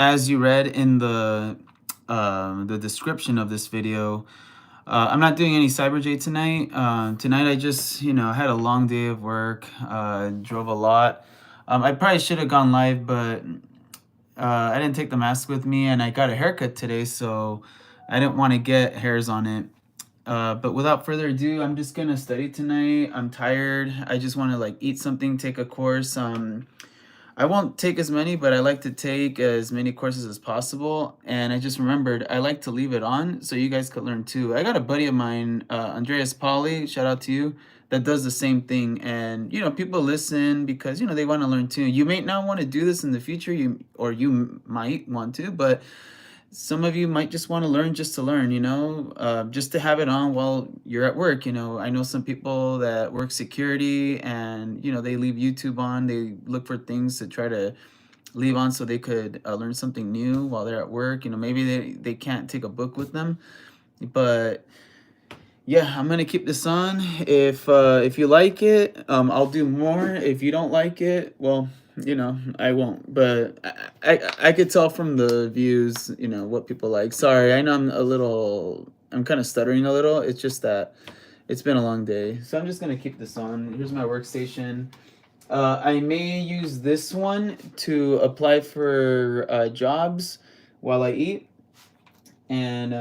As you read in the description of this video, I'm not doing any CyberJ tonight. Tonight I just, had a long day of work, drove a lot. I probably should have gone live, but I didn't take the mask with me, and I got a haircut today, so I didn't want to get hairs on it. But without further ado, I'm just gonna study tonight. I'm tired. I just want to like eat something, take a course. I won't take as many, but I like to take as many courses as possible. And I just remembered I like to leave it on so you guys could learn too. I got a buddy of mine, Andreas Pauly, shout out to you, that does the same thing. And people listen because they want to learn too. You may not want to do this in the future, you might want to, but some of you might just want to learn just to learn, just to have it on while you're at work. I know some people that work security and, they leave YouTube on. They look for things to try to leave on so they could learn something new while they're at work. Maybe they can't take a book with them. But yeah, I'm gonna keep this on. If you like it, I'll do more. If you don't like it, well, I won't. But I could tell from the views, what people like. Sorry, I know I'm kind of stuttering a little. It's just that it's been a long day, so I'm just gonna keep this on. Here's my workstation. I may use this one to apply for jobs while I eat. And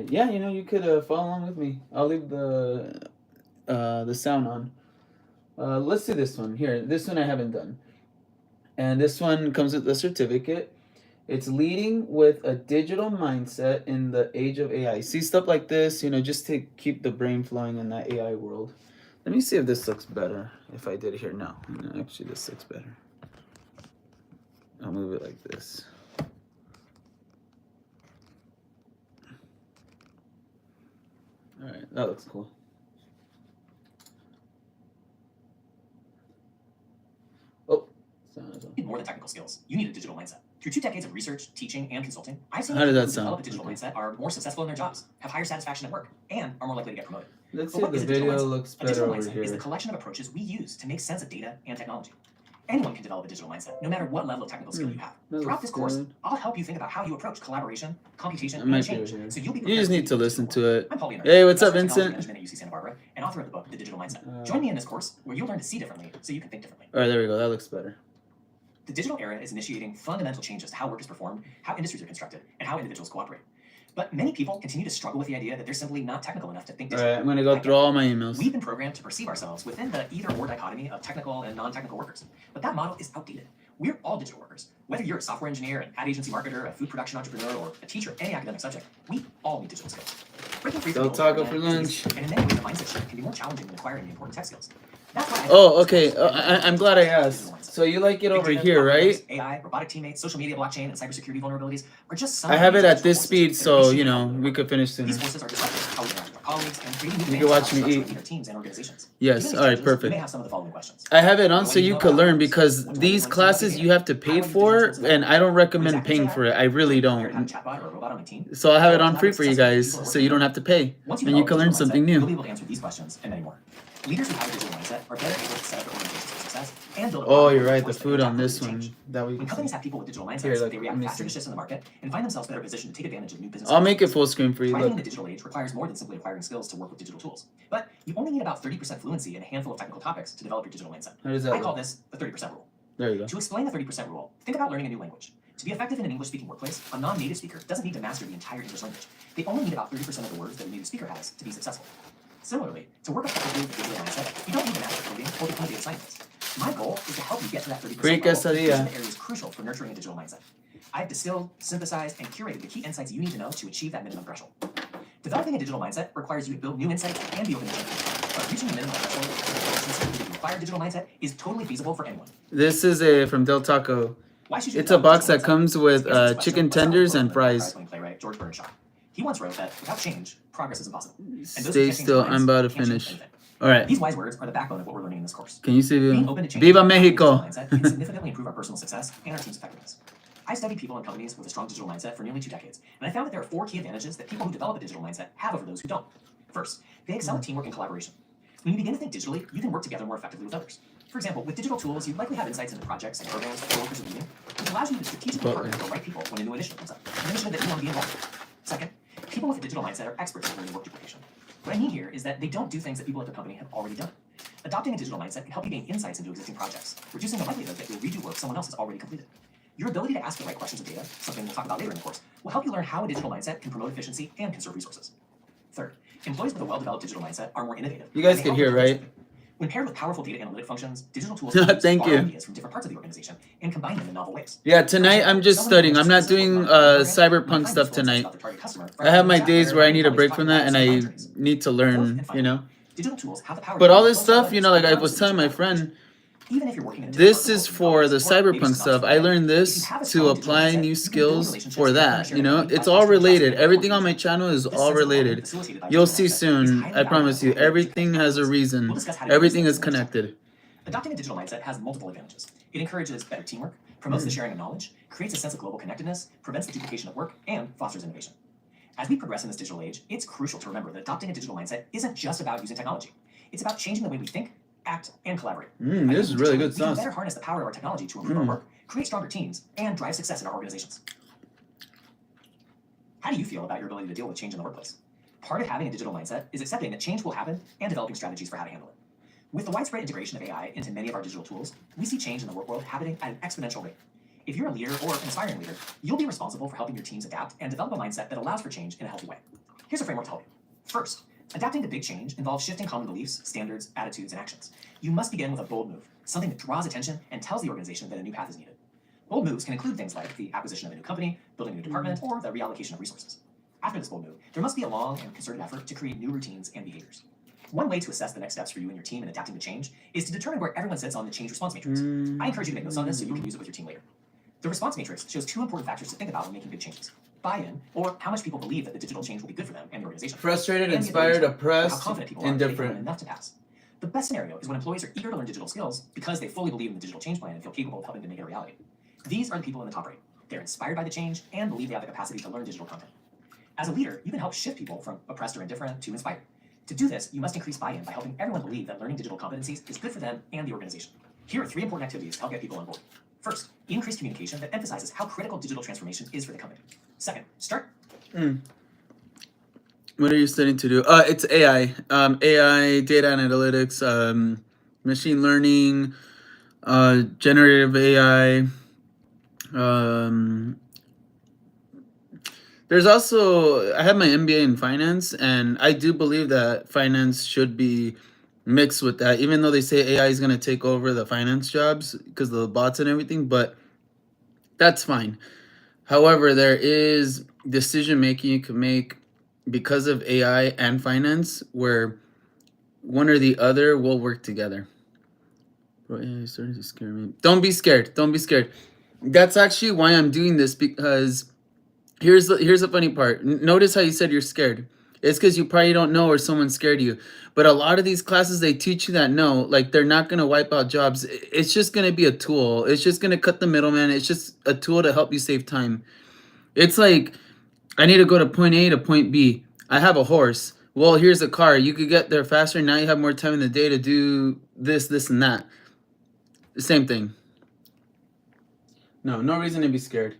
yeah, you could follow along with me. I'll leave the sound on. Let's do this one here. This one I haven't done, and this one comes with a certificate. It's leading with a digital mindset in the age of AI. See stuff like this, just to keep the brain flowing in that AI world. Let me see if this looks better. If I did it here, no, actually this looks better. I'll move it like this. All right, that looks cool. Oh, more than technical skills. You need a digital mindset. Through 2 decades of research, teaching, and consulting, I've seen How did people that who develop sound? a digital mindset are more successful in their jobs, have higher satisfaction at work, and are more likely to get promoted. Let's see But what if is the a digital video mindset? looks A better digital over mindset is the here. collection of approaches we use to make sense of data and technology. Anyone can develop a digital mindset, no matter what level of technical skill you have. that Throughout looks this course, good. I'll help you think about how you approach collaboration, computation, It and might be change, right here. so you'll be You prepared just to need to lead the listen digital to world. it. I'm Paul Leonard, Hey, what's up, professor of technology Vincent? management at UC Santa Barbara, and author of the book, The Digital Mindset. Join me in this course, where you'll learn to see differently, so you can think differently. All right, there we go. That looks better. The digital era is initiating fundamental changes to how work is performed, how industries are constructed, and how individuals cooperate. But many people continue to struggle with the idea that they're simply not technical enough to think All digitally. right, I'm gonna go through all my emails. We've been programmed to perceive ourselves within the either-or dichotomy of technical and non-technical workers. But that model is outdated. We're all digital workers. Whether you're a software engineer, an ad agency marketer, a food production entrepreneur, or a teacher of any academic subject, we all need digital skills. Breaking free from Del the old Taco internet for is lunch. easy, and in many ways, the mindset shift can be more challenging than acquiring the important tech skills. That's why Oh, okay. I'm glad I asked. So you like it over here, right? AI, robotic teammates, social media, blockchain, and cybersecurity vulnerabilities are just some. I have it at this speed, so we could finish sooner. These forces are disrupting how we interact with our colleagues and creating new You can watch me structure eat. leader teams and organizations. Yes, Given these all right, challenges, perfect. You may have some of the following questions. I have it on so you could learn because these classes you have to pay for, and I don't recommend paying for it. I really don't. So I'll have it on free for you guys, so you don't have to pay, and you can learn something You'll be new. able to answer these questions and many more. Leaders who have a digital mindset are better able to set up their organizations for success and build a Oh, product you're right. The workforce that food can on adapt this to one change. that we When can companies see. have people with digital mindsets, Here, look, they let react me faster to see. shifts in the market and find themselves better positioned to take advantage of new business I'll make it opportunities. full screen for you. Thriving in Look. the digital age requires more than simply acquiring skills to work with digital tools. But you only need about 30% fluency in a handful of technical topics to develop your digital mindset. How does that I call look? this the 30% rule. There you go. To explain the 30% rule, think about learning a new language. To be effective in an English-speaking workplace, a non-native speaker doesn't need to master the entire English language. They only need about 30% of the words that a native speaker has to be successful. Similarly, to work effectively with a digital mindset, you don't need to master coding or become a data scientist. My goal is to help you get to that 30% Free level, which quesadilla. is the areas crucial for nurturing a digital mindset. I've distilled, synthesized, and curated the key insights you need to know to achieve that minimum threshold. Developing a digital mindset requires you to build new insights and be open to change. But reaching the minimum threshold to acquire a digital mindset is totally feasible for anyone. This is from Del Taco. Why should you It's a develop box that digital mindset? comes with To answer this question, chicken let's start with tenders the and quote from the fries. prize-winning playwright George Bernard Shaw. He once wrote that without change, progress is impossible. And those who Stay can't change still. their minds I'm about to can't change finish. anything. All right. These wise words are the backbone of what we're learning in this course. Can you see Being the open to change Viva and adopting a digital Mexico? mindset can significantly improve our personal success and our team's effectiveness. I studied people and companies with a strong digital mindset for nearly 2 decades, and I found that there are 4 key advantages that people who develop a digital mindset have over those who don't. First, they excel at teamwork and collaboration. When you begin to think digitally, you can work together more effectively with others. For example, with digital tools, you likely have insights into projects and programs that coworkers are leading, which allows you to strategically partner with the right people when a new initiative comes up, an initiative that you want to be involved in. Second, people with a digital mindset are experts at learning work duplication. What I mean here is that they don't do things that people at the company have already done. Adopting a digital mindset can help you gain insights into existing projects, reducing the likelihood that you'll redo work someone else has already completed. Your ability to ask the right questions of data, something we'll talk about later in the course, will help you learn how a digital mindset can promote efficiency and conserve resources. Third, employees with a well-developed digital mindset are more innovative. You guys and they can help hear, with right? When paired with powerful data analytic functions, digital tools can use Thank borrow you. ideas from different parts of the organization and combine them in novel ways. Yeah, tonight I'm just studying. I'm not doing cyberpunk stuff tonight. I have my days where I need a break from that and I need to learn, you know. Digital tools have the power. But all this stuff, you know, like I was telling my friend, even if you're working in a this is for the cyberpunk stuff. I learned this to apply new skills for that, you know. It's all related. Everything on my channel is all related. You'll see soon. I promise you. Everything has a reason. Everything is connected. Adopting a digital mindset has multiple advantages. It encourages better teamwork, promotes the sharing of knowledge, creates a sense of global connectedness, prevents the duplication of work, and fosters innovation. As we progress in this digital age, it's crucial to remember that adopting a digital mindset isn't just about using technology. It's about changing the way we think, act, and collaborate. This is really good We can sauce. better harness the power of our technology to improve our work, create stronger teams, and drive success in our organizations. How do you feel about your ability to deal with change in the workplace? Part of having a digital mindset is accepting that change will happen and developing strategies for how to handle it. With the widespread integration of AI into many of our digital tools, we see change in the work world happening at an exponential rate. If you're a leader or an aspiring leader, you'll be responsible for helping your teams adapt and develop a mindset that allows for change in a healthy way. Here's a framework to help you. First, adapting to big change involves shifting common beliefs, standards, attitudes, and actions. You must begin with a bold move, something that draws attention and tells the organization that a new path is needed. Bold moves can include things like the acquisition of a new company, building a new department, or the reallocation of resources. After this bold move, there must be a long and concerted effort to create new routines and behaviors. One way to assess the next steps for you and your team in adapting to change is to determine where everyone sits on the change response matrix. I encourage you to make notes on this so you can use it with your team later. The response matrix shows two important factors to think about when making big changes. Buy-in, or how much people believe that the digital change will be good for them and the organization. Frustrated, And the inspired, ability to- oppressed, how confident people are that they can learn indifferent. enough to pass. The best scenario is when employees are eager to learn digital skills because they fully believe in the digital change plan and feel capable of helping to make it a reality. These are the people in the top rate. They're inspired by the change and believe they have the capacity to learn digital content. As a leader, you can help shift people from oppressed or indifferent to inspired. To do this, you must increase buy-in by helping everyone believe that learning digital competencies is good for them and the organization. Here are 3 important activities to help get people on board. First, increase communication that emphasizes how critical digital transformation is for the company. Second, start. What are you studying to do? It's AI. AI, data analytics, machine learning, generative AI. There's also, I have my MBA in finance, and I do believe that finance should be mixed with that, even though they say AI is going to take over the finance jobs because of the bots and everything, but that's fine. However, there is decision making you can make because of AI and finance where one or the other will work together. Bro, AI is starting to scare me. Don't be scared. Don't be scared. That's actually why I'm doing this, because here's the funny part. Notice how you said you're scared. It's because you probably don't know or someone scared you. But a lot of these classes, they teach you that no, like they're not going to wipe out jobs. It's just going to be a tool. It's just going to cut the middleman. It's just a tool to help you save time. It's like, I need to go to point A to point B. I have a horse. Well, here's a car. You could get there faster. Now you have more time in the day to do this, and that. The same thing. No reason to be scared.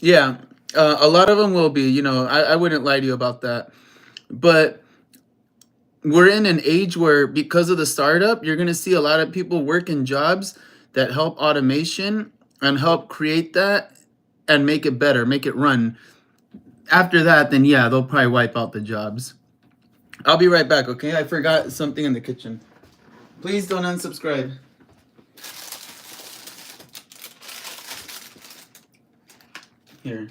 Yeah, a lot of them will be, you know, I wouldn't lie to you about that. But we're in an age where because of the startup, you're going to see a lot of people work in jobs that help automation and help create that and make it better, make it run. After that, then yeah, they'll probably wipe out the jobs. I'll be right back, okay? I forgot something in the kitchen. Please don't unsubscribe. Here.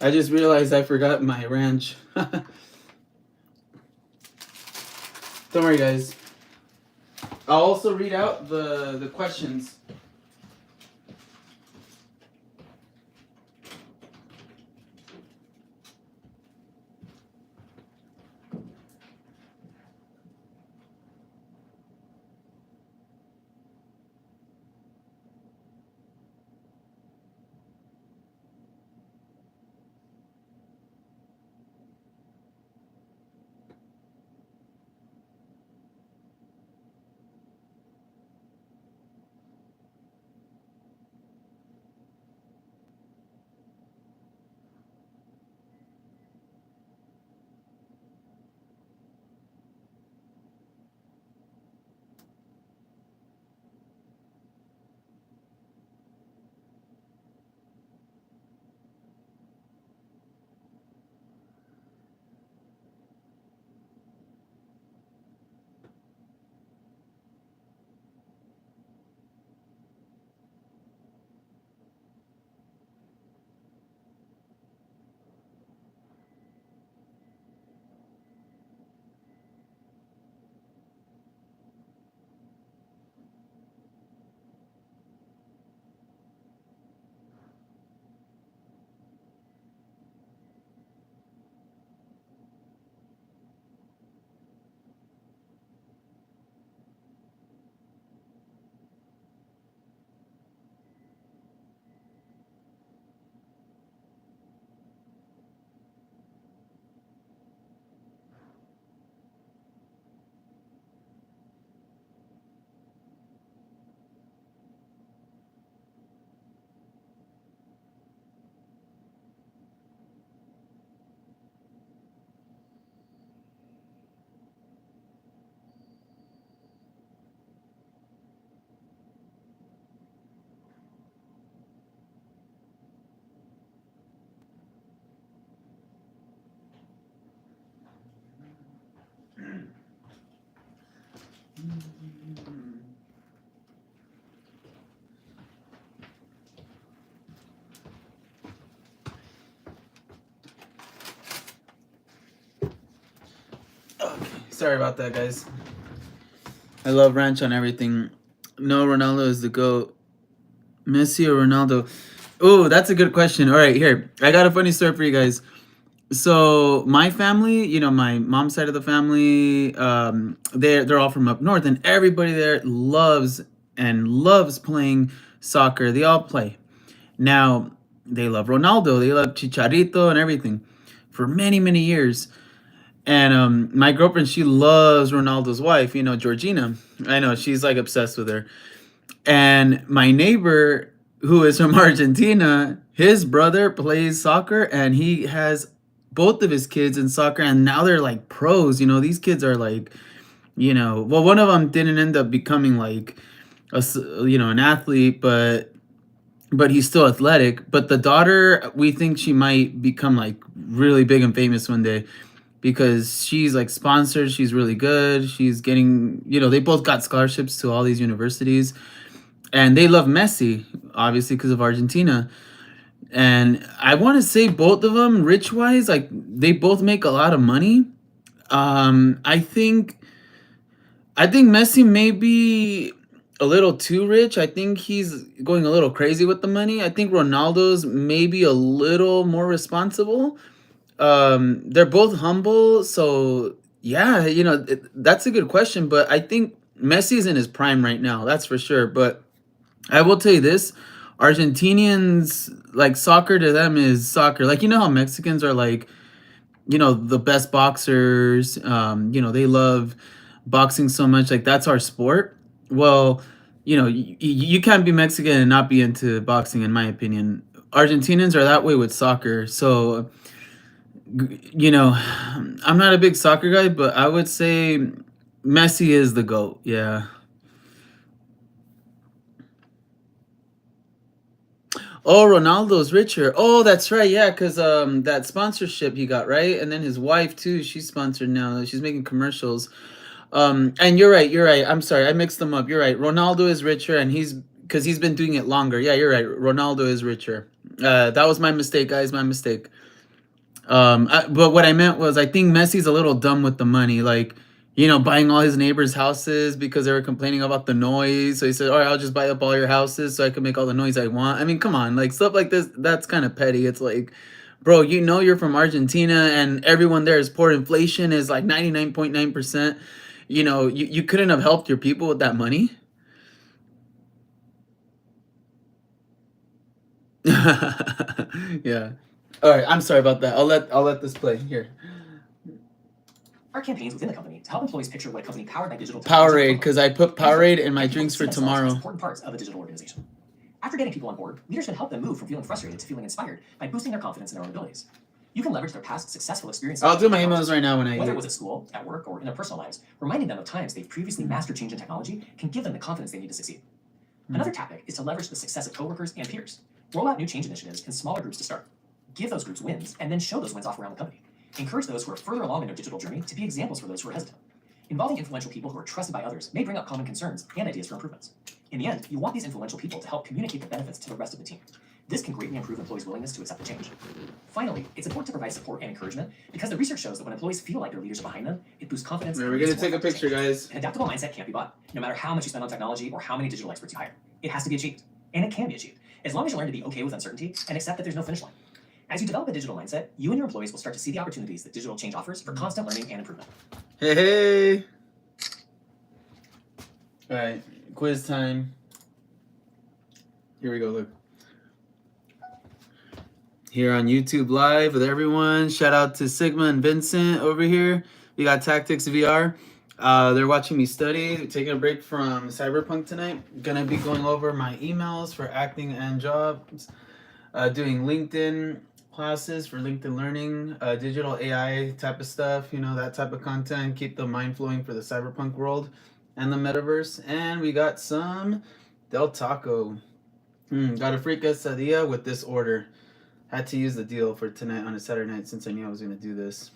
I just realized I forgot my ranch. Don't worry, guys. I'll also read out the questions. Sorry about that, guys. I love ranch on everything. No, Ronaldo is the GOAT. Messi or Ronaldo? Oh, that's a good question. All right, here. I got a funny story for you guys. So my family, my mom's side of the family, they're all from up north, and everybody there loves playing soccer. They all play. Now they love Ronaldo, they love Chicharito and everything for many many years. And my girlfriend, she loves Ronaldo's wife, Georgina. I know she's like obsessed with her. And my neighbor, who is from Argentina, his brother plays soccer, and he has both of his kids in soccer, and now they're like pros. These kids are like, well, one of them didn't end up becoming like an athlete, but he's still athletic. But the daughter, we think she might become like really big and famous one day, because she's like sponsored. She's really good. She's getting, they both got scholarships to all these universities, and they love Messi, obviously, because of Argentina. And I want to say both of them, rich wise, like they both make a lot of money. I think Messi may be a little too rich. I think he's going a little crazy with the money. I think Ronaldo's maybe a little more responsible. They're both humble, so yeah, that's a good question. But I think Messi's in his prime right now, that's for sure. But I will tell you this: Argentinians, like, soccer to them is soccer. Like, how Mexicans are like, the best boxers. They love boxing so much. Like, that's our sport. Well, you can't be Mexican and not be into boxing, in my opinion. Argentinians are that way with soccer. So, I'm not a big soccer guy, but I would say Messi is the GOAT. Yeah. Oh, Ronaldo's richer. Oh, that's right. Yeah, because that sponsorship he got, right? And then his wife too. She's sponsored now. She's making commercials. And you're right. You're right. I'm sorry. I mixed them up. You're right. Ronaldo is richer, and because he's been doing it longer. Yeah, you're right. Ronaldo is richer. That was my mistake, guys. My mistake. But what I meant was, I think Messi's a little dumb with the money, like, buying all his neighbors' houses because they were complaining about the noise. So he said, "All right, I'll just buy up all your houses so I can make all the noise I want." I mean, come on, like, stuff like this, that's kind of petty. It's like, bro, you're from Argentina, and everyone there is poor. Inflation is like 99.9%. You couldn't have helped your people with that money. Yeah. All right, I'm sorry about that. I'll let this play here. Our campaigns within the company to help employees picture what a company powered by digital Powerade, because I put Powerade in my and people drinks see for themselves as tomorrow. important parts of a digital organization. After getting people on board, leaders can help them move from feeling frustrated to feeling inspired by boosting their confidence in their own abilities. You can leverage their past successful experiences. I'll do my emails right now when I Whether it eat. was at school, at work, or in their personal lives, reminding them of times they've previously mastered change in technology can give them the confidence they need to succeed. Another tactic is to leverage the success of coworkers and peers. Roll out new change initiatives in smaller groups to start. Give those groups wins, and then show those wins off around the company. Encourage those who are further along in their digital journey to be examples for those who are hesitant. Involving influential people who are trusted by others may bring up common concerns and ideas for improvements. In the end, you want these influential people to help communicate the benefits to the rest of the team. This can greatly improve employees' willingness to accept the change. Finally, it's important to provide support and encouragement, because the research shows that when employees feel like their leaders are behind them, it boosts confidence. We're gonna take a picture, guys. An adaptable mindset can't be bought, no matter how much you spend on technology or how many digital experts you hire. It has to be achieved, and it can be achieved, as long as you learn to be okay with uncertainty and accept that there's no finish line. As you develop a digital mindset, you and your employees will start to see the opportunities that digital change offers for constant learning and improvement. Hey. All right, quiz time. Here we go, look. Here on YouTube Live with everyone. Shout out to Sigma and Vincent over here. We got Tactics VR. They're watching me study, taking a break from Cyberpunk tonight. Gonna be going over my emails for acting and jobs. Doing LinkedIn classes for LinkedIn Learning, digital AI type of stuff, that type of content. Keep the mind flowing for the Cyberpunk world and the metaverse. And we got some Del Taco. Got a free quesadilla with this order. Had to use the deal for tonight on a Saturday night since I knew I was going to do this.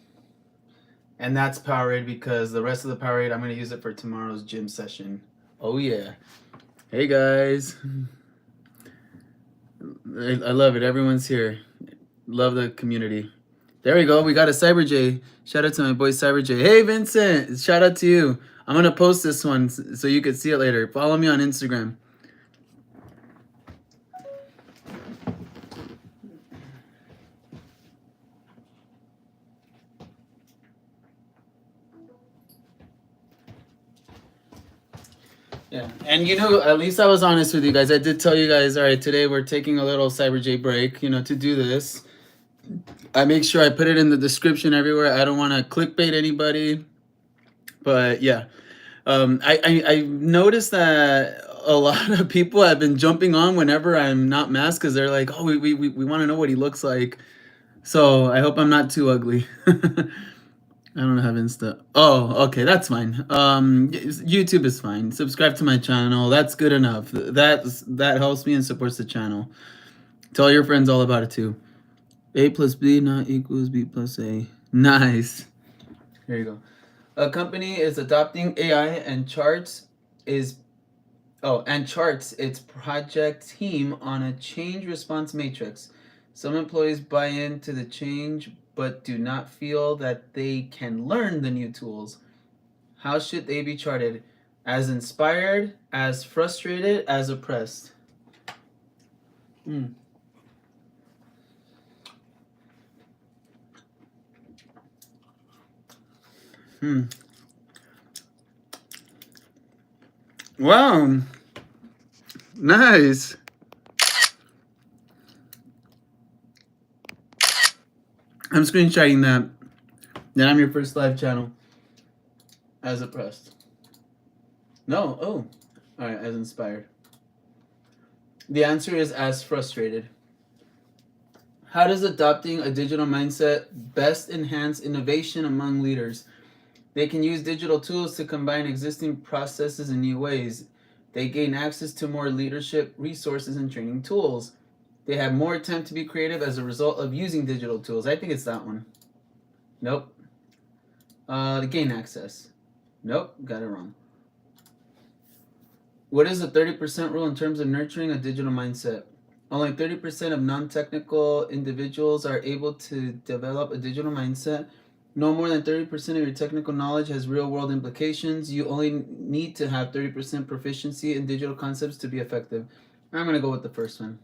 And that's Powerade, because the rest of the Powerade, I'm going to use it for tomorrow's gym session. Oh, yeah. Hey, guys. I love it. Everyone's here. Love the community. There we go. We got a Cyber J. Shout out to my boy Cyber J. Hey, Vincent. Shout out to you. I'm going to post this one so you can see it later. Follow me on Instagram. Yeah, and at least I was honest with you guys. I did tell you guys, all right, today we're taking a little Cyber J break, to do this. I make sure I put it in the description everywhere. I don't want to clickbait anybody, but yeah. I noticed that a lot of people have been jumping on whenever I'm not masked because they're like, oh, we want to know what he looks like. So I hope I'm not too ugly. I don't have Insta. Oh, okay, that's fine. YouTube is fine. Subscribe to my channel. That's good enough. That helps me and supports the channel. Tell your friends all about it too. A plus B not equals B plus A. Nice. Here you go. A company is adopting AI and charts its project team on a change response matrix. Some employees buy into the change but do not feel that they can learn the new tools. How should they be charted? As inspired, as frustrated, as oppressed? Wow. Nice. I'm screenshotting that. Then I'm your first live channel. As oppressed. No. Oh. Alright, as inspired. The answer is as frustrated. How does adopting a digital mindset best enhance innovation among leaders? They can use digital tools to combine existing processes in new ways. They gain access to more leadership resources and training tools. They have more time to be creative as a result of using digital tools. I think it's that one. Nope. They gain access. Nope, got it wrong. What is the 30% rule in terms of nurturing a digital mindset? Only 30% of non-technical individuals are able to develop a digital mindset. No more than 30% of your technical knowledge has real-world implications. You only need to have 30% proficiency in digital concepts to be effective. I'm going to go with the first one.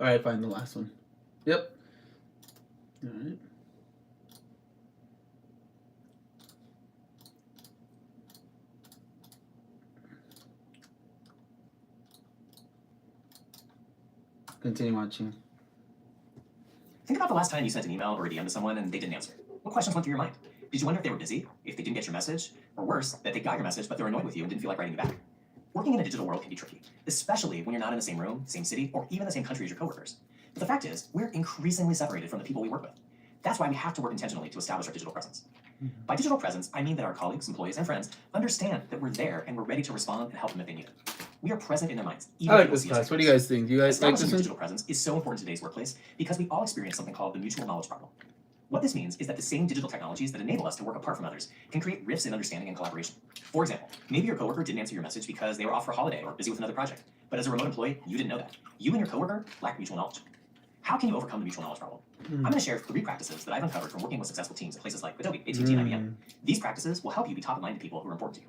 All right, fine, the last one. Yep. All right. Continue watching. Think about the last time you sent an email or a DM to someone and they didn't answer. What questions went through your mind? Did you wonder if they were busy, if they didn't get your message, or worse, that they got your message but they're annoyed with you and didn't feel like writing you back? Working in a digital world can be tricky, especially when you're not in the same room, same city, or even the same country as your coworkers. But the fact is, we're increasingly separated from the people we work with. That's why we have to work intentionally to establish our digital presence. By digital presence, I mean that our colleagues, employees, and friends understand that we're there and we're ready to respond and help them if they need it. We are present in their minds. I like this class. What do you guys think? Do you guys like this one? Digital presence is so important in today's workplace because we all experience something called the mutual knowledge problem. What this means is that the same digital technologies that enable us to work apart from others can create rifts in understanding and collaboration. For example, maybe your coworker didn't answer your message because they were off for a holiday or busy with another project. But as a remote employee, you didn't know that. You and your coworker lack mutual knowledge. How can you overcome the mutual knowledge problem? I'm going to share 3 practices that I've uncovered from working with successful teams at places like Adobe, AT&T, and IBM. These practices will help you be top of mind to people who are important to you.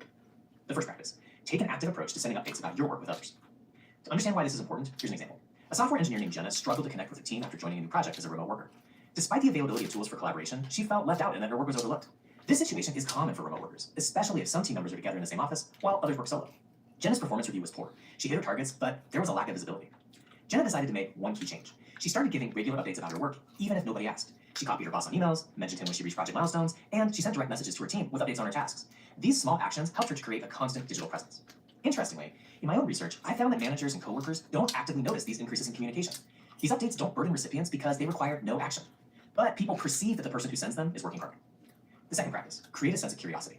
The first practice: take an active approach to sending updates about your work with others. To understand why this is important, here's an example. A software engineer named Jenna struggled to connect with her team after joining a new project as a remote worker. Despite the availability of tools for collaboration, she felt left out and that her work was overlooked. This situation is common for remote workers, especially if some team members are together in the same office while others work solo. Jenna's performance review was poor. She hit her targets, but there was a lack of visibility. Jenna decided to make one key change. She started giving regular updates about her work, even if nobody asked. She copied her boss on emails, mentioned him when she reached project milestones, and she sent direct messages to her team with updates on her tasks. These small actions helped her to create a constant digital presence. Interestingly, in my own research, I found that managers and coworkers don't actively notice these increases in communication. These updates don't burden recipients because they require no action. But people perceive that the person who sends them is working hard. The second practice: create a sense of curiosity.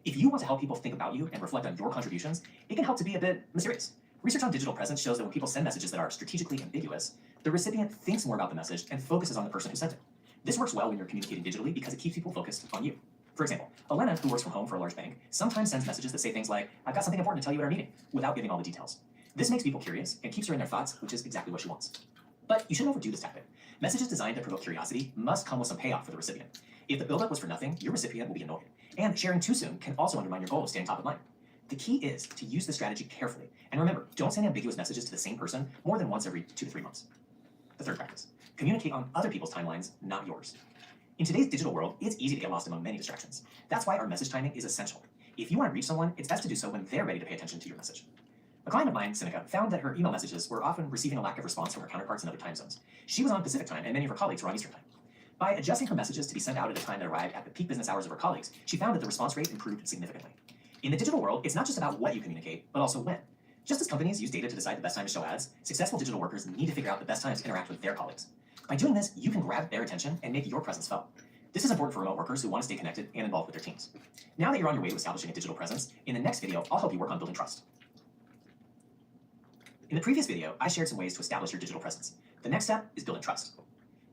If you want to help people think about you and reflect on your contributions, it can help to be a bit mysterious. Research on digital presence shows that when people send messages that are strategically ambiguous, the recipient thinks more about the message and focuses on the person who sent it. This works well when you're communicating digitally because it keeps people focused on you. For example, Elena, who works from home for a large bank, sometimes sends messages that say things like, "I've got something important to tell you at our meeting," without giving all the details. This makes people curious and keeps her in their thoughts, which is exactly what she wants. But you shouldn't overdo this tactic. Messages designed to provoke curiosity must come with some payoff for the recipient. If the buildup was for nothing, your recipient will be annoyed. And sharing too soon can also undermine your goal of staying top of mind. The key is to use the strategy carefully. And remember, don't send ambiguous messages to the same person more than once every 2 to 3 months. The third practice, communicate on other people's timelines, not yours. In today's digital world, it's easy to get lost among many distractions. That's why our message timing is essential. If you want to reach someone, it's best to do so when they're ready to pay attention to your message. A client of mine, Seneca, found that her email messages were often receiving a lack of response from her counterparts in other time zones. She was on Pacific time, and many of her colleagues were on Eastern time. By adjusting her messages to be sent out at a time that arrived at the peak business hours of her colleagues, she found that the response rate improved significantly. In the digital world, it's not just about what you communicate, but also when. Just as companies use data to decide the best time to show ads, successful digital workers need to figure out the best times to interact with their colleagues. By doing this, you can grab their attention and make your presence felt. This is important for remote workers who want to stay connected and involved with their teams. Now that you're on your way to establishing a digital presence, in the next video, I'll help you work on building trust. In the previous video, I shared some ways to establish your digital presence. The next step is building trust.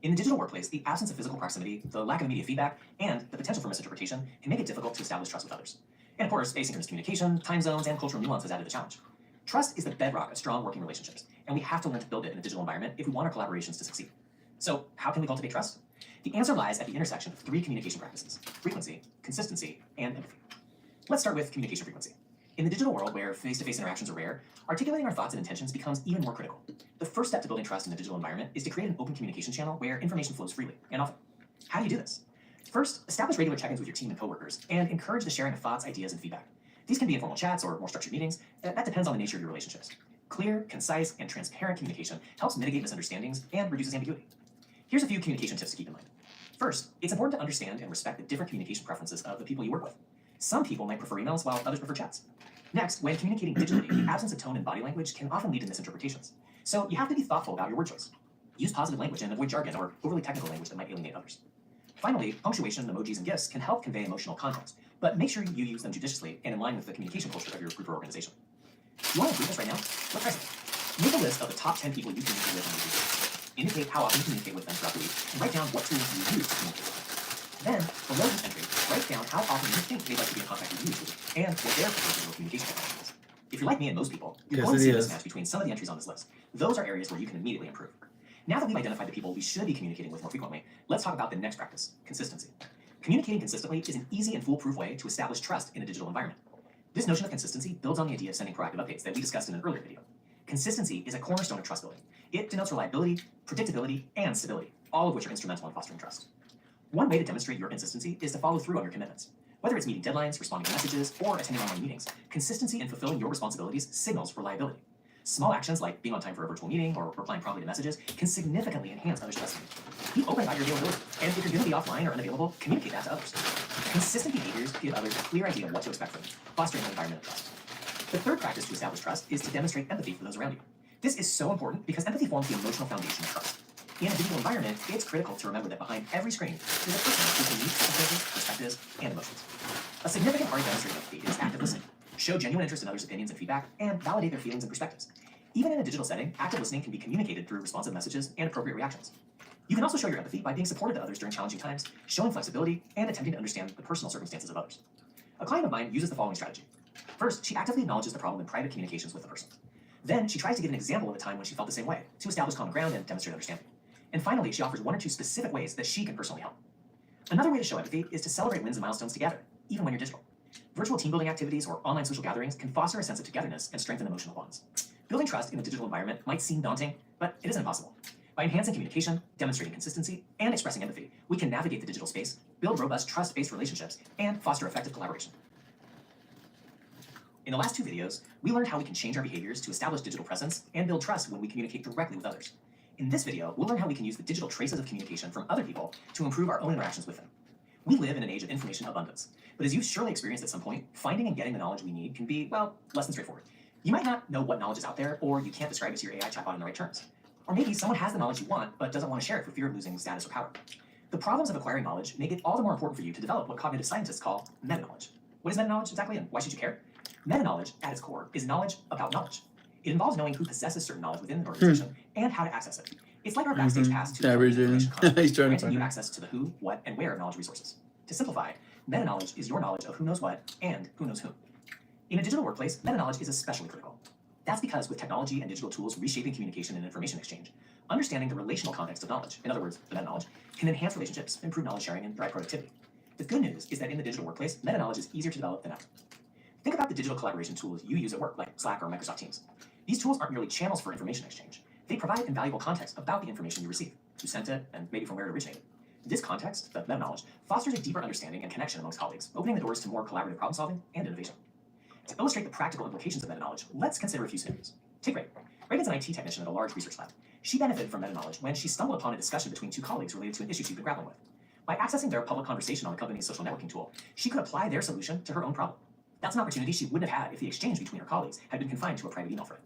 In the digital workplace, the absence of physical proximity, the lack of immediate feedback, and the potential for misinterpretation can make it difficult to establish trust with others. And of course, asynchronous communication, time zones, and cultural nuances added the challenge. Trust is the bedrock of strong working relationships, and we have to learn to build it in a digital environment if we want our collaborations to succeed. So, how can we cultivate trust? The answer lies at the intersection of 3 communication practices: frequency, consistency, and empathy. Let's start with communication frequency. In the digital world where face-to-face interactions are rare, articulating our thoughts and intentions becomes even more critical. The first step to building trust in a digital environment is to create an open communication channel where information flows freely and often. How do you do this? First, establish regular check-ins with your team and coworkers, and encourage the sharing of thoughts, ideas, and feedback. These can be informal chats or more structured meetings. That depends on the nature of your relationships. Clear, concise, and transparent communication helps mitigate misunderstandings and reduces ambiguity. Here's a few communication tips to keep in mind. First, it's important to understand and respect the different communication preferences of the people you work with. Some people might prefer emails while others prefer chats. Next, when communicating digitally, the absence of tone and body language can often lead to misinterpretations. So you have to be thoughtful about your word choice. Use positive language and avoid jargon or overly technical language that might alienate others. Finally, punctuation, emojis, and GIFs can help convey emotional context, but make sure you use them judiciously and in line with the communication culture of your group or organization. You want to improve this right now? Let's try something. Make a list of the top 10 people you communicate with on a weekly basis. Indicate how often you communicate with them throughout the week, and write down what tools you use to communicate with them. Then, below each entry, write down how often you think they'd like to be in contact with you and what their preferred digital communication technology is. If you're like me and most people, you're going to see a mismatch between some of the entries on this list. Those are areas where you can immediately improve. Now that we've identified the people we should be communicating with more frequently, let's talk about the next practice, consistency. Communicating consistently is an easy and foolproof way to establish trust in a digital environment. This notion of consistency builds on the idea of sending proactive updates that we discussed in an earlier video. Consistency is a cornerstone of trust building. It denotes reliability, predictability, and stability, all of which are instrumental in fostering trust. One way to demonstrate your consistency is to follow through on your commitments. Whether it's meeting deadlines, responding to messages, or attending online meetings, consistency in fulfilling your responsibilities signals reliability. Small actions like being on time for a virtual meeting or replying promptly to messages can significantly enhance others' trust in you. Be open about your availability, and if you're going to be offline or unavailable, communicate that to others. Consistent behaviors give others a clear idea of what to expect from you, fostering an environment of trust. The third practice to establish trust is to demonstrate empathy for those around you. This is so important because empathy forms the emotional foundation of trust. In a digital environment, it's critical to remember that behind every screen is a person who's unique circumstances, perspectives, and emotions. A significant part of demonstrating empathy is active listening. Show genuine interest in others' opinions and feedback, and validate their feelings and perspectives. Even in a digital setting, active listening can be communicated through responsive messages and appropriate reactions. You can also show your empathy by being supportive to others during challenging times, showing flexibility, and attempting to understand the personal circumstances of others. A client of mine uses the following strategy. First, she actively acknowledges the problem in private communications with the person. Then, she tries to give an example of a time when she felt the same way, to establish common ground and demonstrate understanding. And finally, she offers 1 or 2 specific ways that she can personally help. Another way to show empathy is to celebrate wins and milestones together, even when you're digital. Virtual team building activities or online social gatherings can foster a sense of togetherness and strengthen emotional bonds. Building trust in a digital environment might seem daunting, but it isn't impossible. By enhancing communication, demonstrating consistency, and expressing empathy, we can navigate the digital space, build robust trust-based relationships, and foster effective collaboration. In the last 2 videos, we learned how we can change our behaviors to establish digital presence and build trust when we communicate directly with others. In this video, we'll learn how we can use the digital traces of communication from other people to improve our own interactions with them. We live in an age of information abundance, but as you've surely experienced at some point, finding and getting the knowledge we need can be, well, less than straightforward. You might not know what knowledge is out there, or you can't describe it to your AI chatbot in the right terms. Or maybe someone has the knowledge you want, but doesn't want to share it for fear of losing status or power. The problems of acquiring knowledge make it all the more important for you to develop what cognitive scientists call meta-knowledge. What is meta-knowledge exactly, and why should you care? Meta-knowledge, at its core, is knowledge about knowledge. It involves knowing who possesses certain knowledge within an organization and how to access it. It's like our backstage pass to information content, granting you access to the who, what, and where of knowledge resources. To simplify, meta-knowledge is your knowledge of who knows what and who knows whom. In a digital workplace, meta-knowledge is especially critical. That's because with technology and digital tools reshaping communication and information exchange, Understanding the relational context of knowledge, in other words, the meta-knowledge, can enhance relationships, improve knowledge sharing, and drive productivity. The good news is that in the digital workplace, meta-knowledge is easier to develop than ever. Think about the digital collaboration tools you use at work, like Slack or Microsoft Teams. These tools aren't merely channels for information exchange. They provide invaluable context about the information you receive, who sent it, and maybe from where it originated. This context, the meta-knowledge, fosters a deeper understanding and connection amongst colleagues, opening the doors to more collaborative problem solving and innovation. To illustrate the practical implications of meta-knowledge, let's consider a few scenarios. Take Reagan. Reagan's an IT technician at a large research lab. She benefited from meta-knowledge when she stumbled upon a discussion between two colleagues related to an issue she'd been grappling with. By accessing their public conversation on the company's social networking tool, she could apply their solution to her own problem. That's an opportunity she wouldn't have had if the exchange between her colleagues had been confined to a private email thread.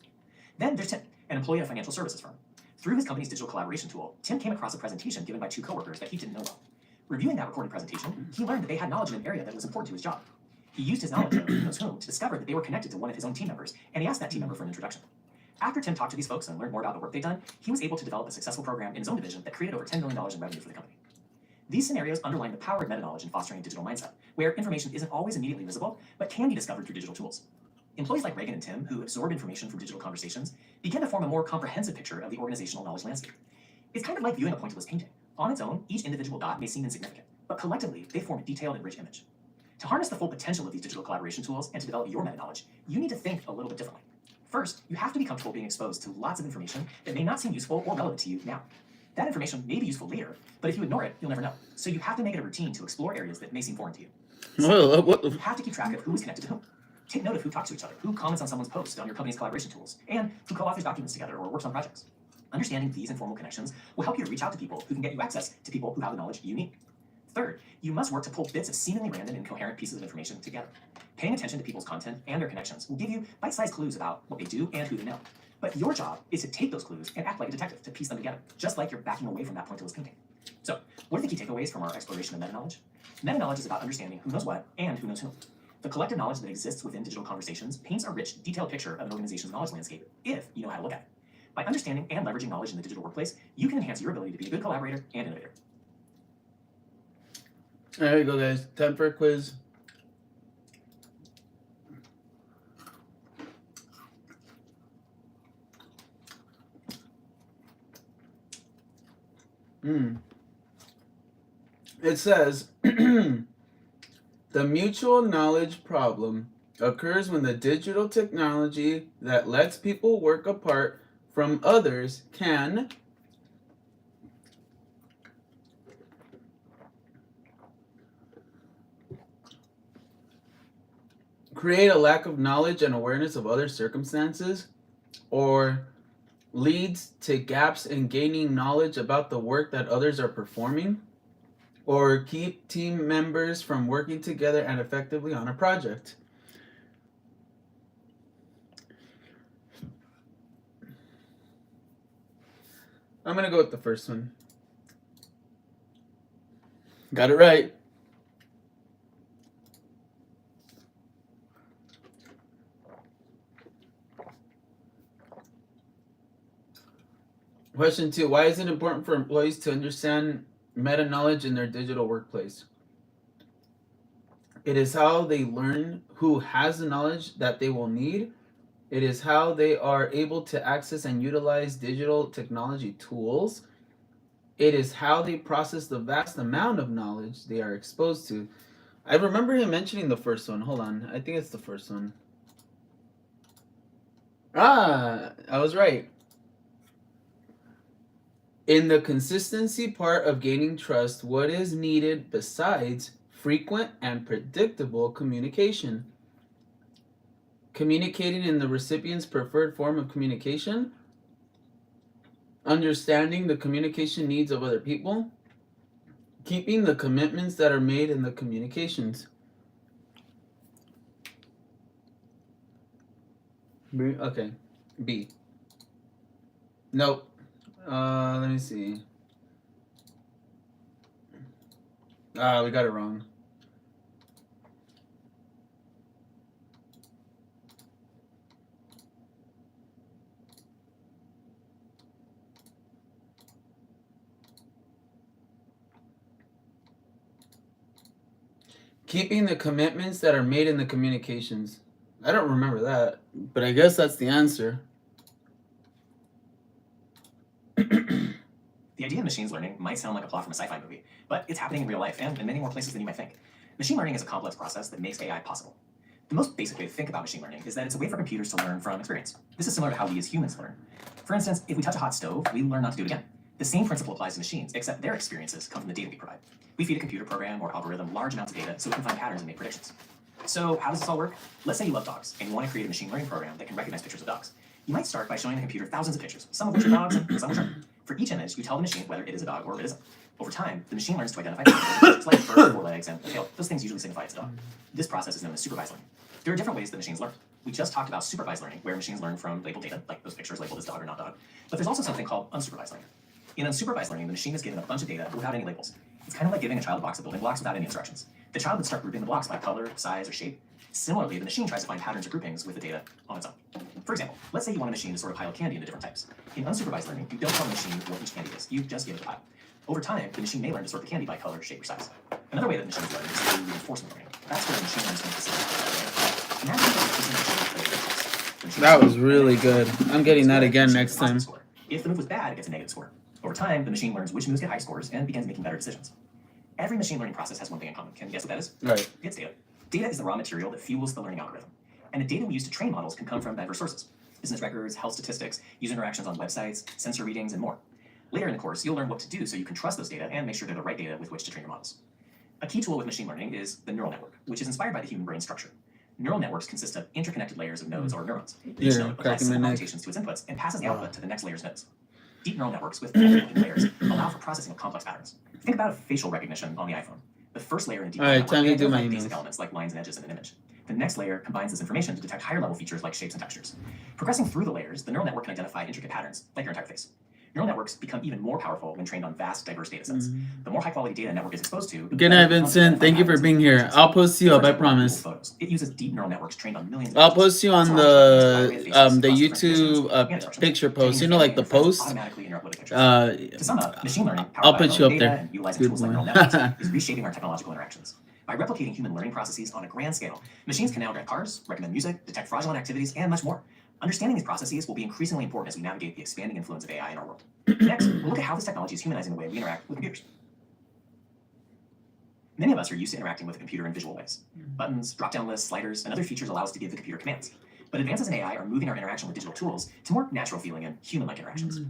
Then there's Tim, an employee at a financial services firm. Through his company's digital collaboration tool, Tim came across a presentation given by two coworkers that he didn't know well. Reviewing that recorded presentation, he learned that they had knowledge in an area that was important to his job. He used his knowledge of who knows whom to discover that they were connected to one of his own team members, and he asked that team member for an introduction. After Tim talked to these folks and learned more about the work they'd done, he was able to develop a successful program in his own division that created over $10 million in revenue for the company. These scenarios underline the power of meta-knowledge in fostering a digital mindset, where information isn't always immediately visible, but can be discovered through digital tools. Employees like Reagan and Tim, who absorb information from digital conversations, begin to form a more comprehensive picture of the organizational knowledge landscape. It's kind of like viewing a pointillist painting. On its own, each individual dot may seem insignificant, but collectively, they form a detailed and rich image. To harness the full potential of these digital collaboration tools and to develop your meta-knowledge, you need to think a little bit differently. First, you have to be comfortable being exposed to lots of information that may not seem useful or relevant to you now. That information may be useful later, but if you ignore it, you'll never know. So you have to make it a routine to explore areas that may seem foreign to you. What? You have to keep track of who is connected to whom. Take note of who talks to each other, who comments on someone's post on your company's collaboration tools, and who co-authors documents together or works on projects. Understanding these informal connections will help you to reach out to people who can get you access to people who have the knowledge you need. Third, you must work to pull bits of seemingly random and incoherent pieces of information together. Paying attention to people's content and their connections will give you bite-sized clues about what they do and who they know. But your job is to take those clues and act like a detective to piece them together, just like you're backing away from that pointillist painting. So, what are the key takeaways from our exploration of meta-knowledge? Meta-knowledge is about understanding who knows what and who knows whom. The collective knowledge that exists within digital conversations paints a rich, detailed picture of an organization's knowledge landscape, if you know how to look at it. By understanding and leveraging knowledge in the digital workplace, you can enhance your ability to be a good collaborator and innovator. There you go, guys. Time for a quiz. It says, the mutual knowledge problem occurs when the digital technology that lets people work apart from others can create a lack of knowledge and awareness of other circumstances, or leads to gaps in gaining knowledge about the work that others are performing, or keep team members from working together and effectively on a project. I'm going to go with the first one. Got it right. Question 2. Why is it important for employees to understand meta-knowledge in their digital workplace? It is how they learn who has the knowledge that they will need. It is how they are able to access and utilize digital technology tools. It is how they process the vast amount of knowledge they are exposed to. I remember him mentioning the first one. Hold on. I think it's the first one. I was right. In the consistency part of gaining trust, what is needed besides frequent and predictable communication? Communicating in the recipient's preferred form of communication, understanding the communication needs of other people, keeping the commitments that are made in the communications. Okay, B. Nope. Let me see. We got it wrong. Keeping the commitments that are made in the communications. I don't remember that, but I guess that's the answer. The idea of machine learning might sound like a plot from a sci-fi movie, but it's happening in real life and in many more places than you might think. Machine learning is a complex process that makes AI possible. The most basic way to think about machine learning is that it's a way for computers to learn from experience. This is similar to how we as humans learn. For instance, if we touch a hot stove, we learn not to do it again. The same principle applies to machines, except their experiences come from the data we provide. We feed a computer program or algorithm large amounts of data so it can find patterns and make predictions. So how does this all work? Let's say you love dogs and you want to create a machine learning program that can recognize pictures of dogs. You might start by showing the computer thousands of pictures, some of which are dogs and some which aren't. For each image, you tell the machine whether it is a dog or it isn't. Over time, the machine learns to identify pictures like fur, four legs, and a tail. Those things usually signify it's a dog. This process is known as supervised learning. There are different ways that machines learn. We just talked about supervised learning, where machines learn from labeled data, like those pictures labeled as dog or not dog. But there's also something called unsupervised learning. In unsupervised learning, the machine is given a bunch of data without any labels. It's kind of like giving a child a box of building blocks without any instructions. The child would start grouping the blocks by color, size, or shape. Similarly, the machine tries to find patterns or groupings with the data on its own. For example, let's say you want a machine to sort of pile candy into different types. In unsupervised learning, you don't tell the machine what each candy is. You just give it a pile. Over time, the machine may learn to sort the candy by color, shape, or size. Another way that machines learn is through reinforcement learning. That's where the machine learns to make decisions. Imagine that you're teaching a machine to play a game. The machine That was learns really to good. make I'm getting that the again machine next gets a positive time. score. If the move was bad, it gets a negative score. Over time, the machine learns which moves get high scores and begins making better decisions. Every machine learning process has one thing in common. Can you guess what that is? Right. It's data. Data is the raw material that fuels the learning algorithm. And the data we use to train models can come from diverse sources: business records, health statistics, user interactions on websites, sensor readings, and more. Later in the course, you'll learn what to do so you can trust those data and make sure they're the right data with which to train your models. A key tool with machine learning is the neural network, which is inspired by the human brain structure. Neural networks consist of interconnected layers of nodes or neurons. Each Yeah, node applies cracking my simple neck. computations to its inputs and passes the output to the next layer's nodes. Deep neural networks with connected layers allow for processing of complex patterns. Think about facial recognition on the iPhone. The first layer in a deep All neural right, time to network do my identifies basic emails. elements like lines and edges in an image. The next layer combines this information to detect higher level features like shapes and textures. Progressing through the layers, the neural network can identify intricate patterns, like your entire face. Neural networks become even more powerful when trained on vast, diverse data sets. The more high quality data a network is exposed to, the Good better night, it becomes to Vincent. identify Thank you for patterns being and here. information. I'll post you For up, I example, Google promise. Photos. It uses deep neural networks trained on millions of I'll images. post you on Someone else recognizes wide array of the faces across different YouTube positions and expressions, picture taking post. You your know, family like the and friends post. automatically in your uploaded pictures. To sum up, machine learning, I'll powered by put you our own up data there. and utilizing Good tools like boy. neural networks, is reshaping our technological interactions. By replicating human learning processes on a grand scale, machines can now drive cars, recommend music, detect fraudulent activities, and much more. Understanding these processes will be increasingly important as we navigate the expanding influence of AI in our world. Next, we'll look at how this technology is humanizing the way we interact with computers. Many of us are used to interacting with a computer in visual ways. Buttons, drop-down lists, sliders, and other features allow us to give the computer commands. But advances in AI are moving our interaction with digital tools to more natural feeling and human-like interactions.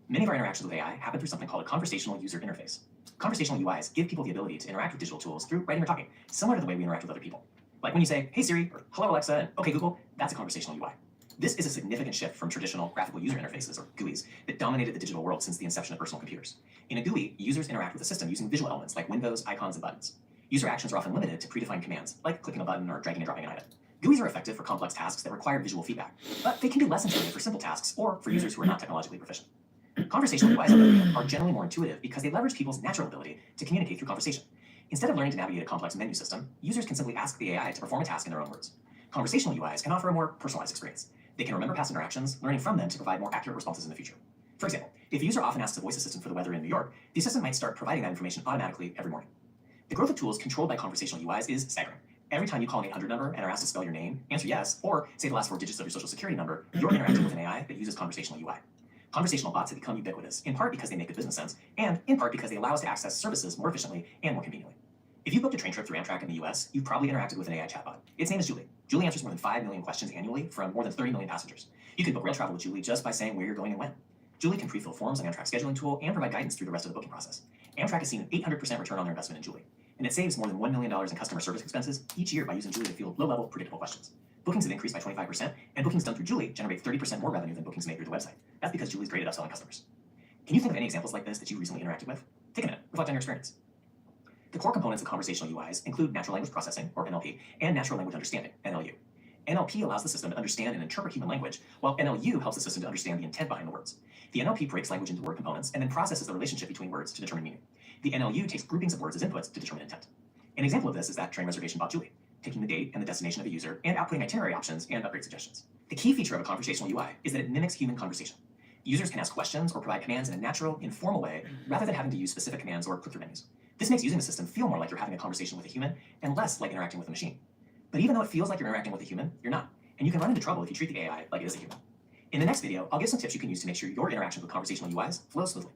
Many of our interactions with AI happen through something called a conversational user interface. Conversational UIs give people the ability to interact with digital tools through writing or talking, similar to the way we interact with other people. Like when you say, "Hey Siri," or "Hello Alexa," and "Okay Google," that's a conversational UI. This is a significant shift from traditional graphical user interfaces, or GUIs, that dominated the digital world since the inception of personal computers. In a GUI, users interact with the system using visual elements like windows, icons, and buttons. User actions are often limited to predefined commands, like clicking a button or dragging and dropping an item. GUIs are effective for complex tasks that require visual feedback, but they can be less intuitive for simple tasks or for users who are not technologically proficient. Conversational UIs, on the other hand, are generally more intuitive because they leverage people's natural ability to communicate through conversation. Instead of learning to navigate a complex menu system, users can simply ask the AI to perform a task in their own words. Conversational UIs can offer a more personalized experience. They can remember past interactions, learning from them to provide more accurate responses in the future. For example, if a user often asks a voice assistant for the weather in New York, the assistant might start providing that information automatically every morning. The growth of tools controlled by conversational UIs is staggering. Every time you call an 800 number and are asked to spell your name, answer yes, or say the last 4 digits of your social security number, you're interacting with an AI that uses conversational UI. Conversational bots have become ubiquitous, in part because they make good business sense, and in part because they allow us to access services more efficiently and more conveniently. If you booked a train trip through Amtrak in the US, you've probably interacted with an AI chatbot. Its name is Julie. Julie answers more than 5 million questions annually from more than 30 million passengers. You can book rail travel with Julie just by saying where you're going and when. Julie can pre-fill forms on Amtrak's scheduling tool and provide guidance through the rest of the booking process. Amtrak has seen an 800% return on their investment in Julie, and it saves more than $1 million in customer service expenses each year by using Julie to field low-level, predictable questions. Bookings have increased by 25%, and bookings done through Julie generate 30% more revenue than bookings made through the website. That's because Julie's great at upselling customers. Can you think of any examples like this that you recently interacted with? Take a minute, reflect on your experience. The core components of conversational UIs include natural language processing, or NLP, and natural language understanding, NLU. NLP allows the system to understand and interpret human language, while NLU helps the system to understand the intent behind the words. The NLP breaks language into word components and then processes the relationship between words to determine meaning. The NLU takes groupings of words as inputs to determine intent. An example of this is that train reservation bot Julie, taking the date and the destination of a user and outputting itinerary options and upgrade suggestions. The key feature of a conversational UI is that it mimics human conversation. Users can ask questions or provide commands in a natural, informal way rather than having to use specific commands or click-through menus. This makes using the system feel more like you're having a conversation with a human and less like interacting with a machine. But even though it feels like you're interacting with a human, you're not, and you can run into trouble if you treat the AI like it is a human. In the next video, I'll give some tips you can use to make sure your interactions with conversational UIs flow smoothly.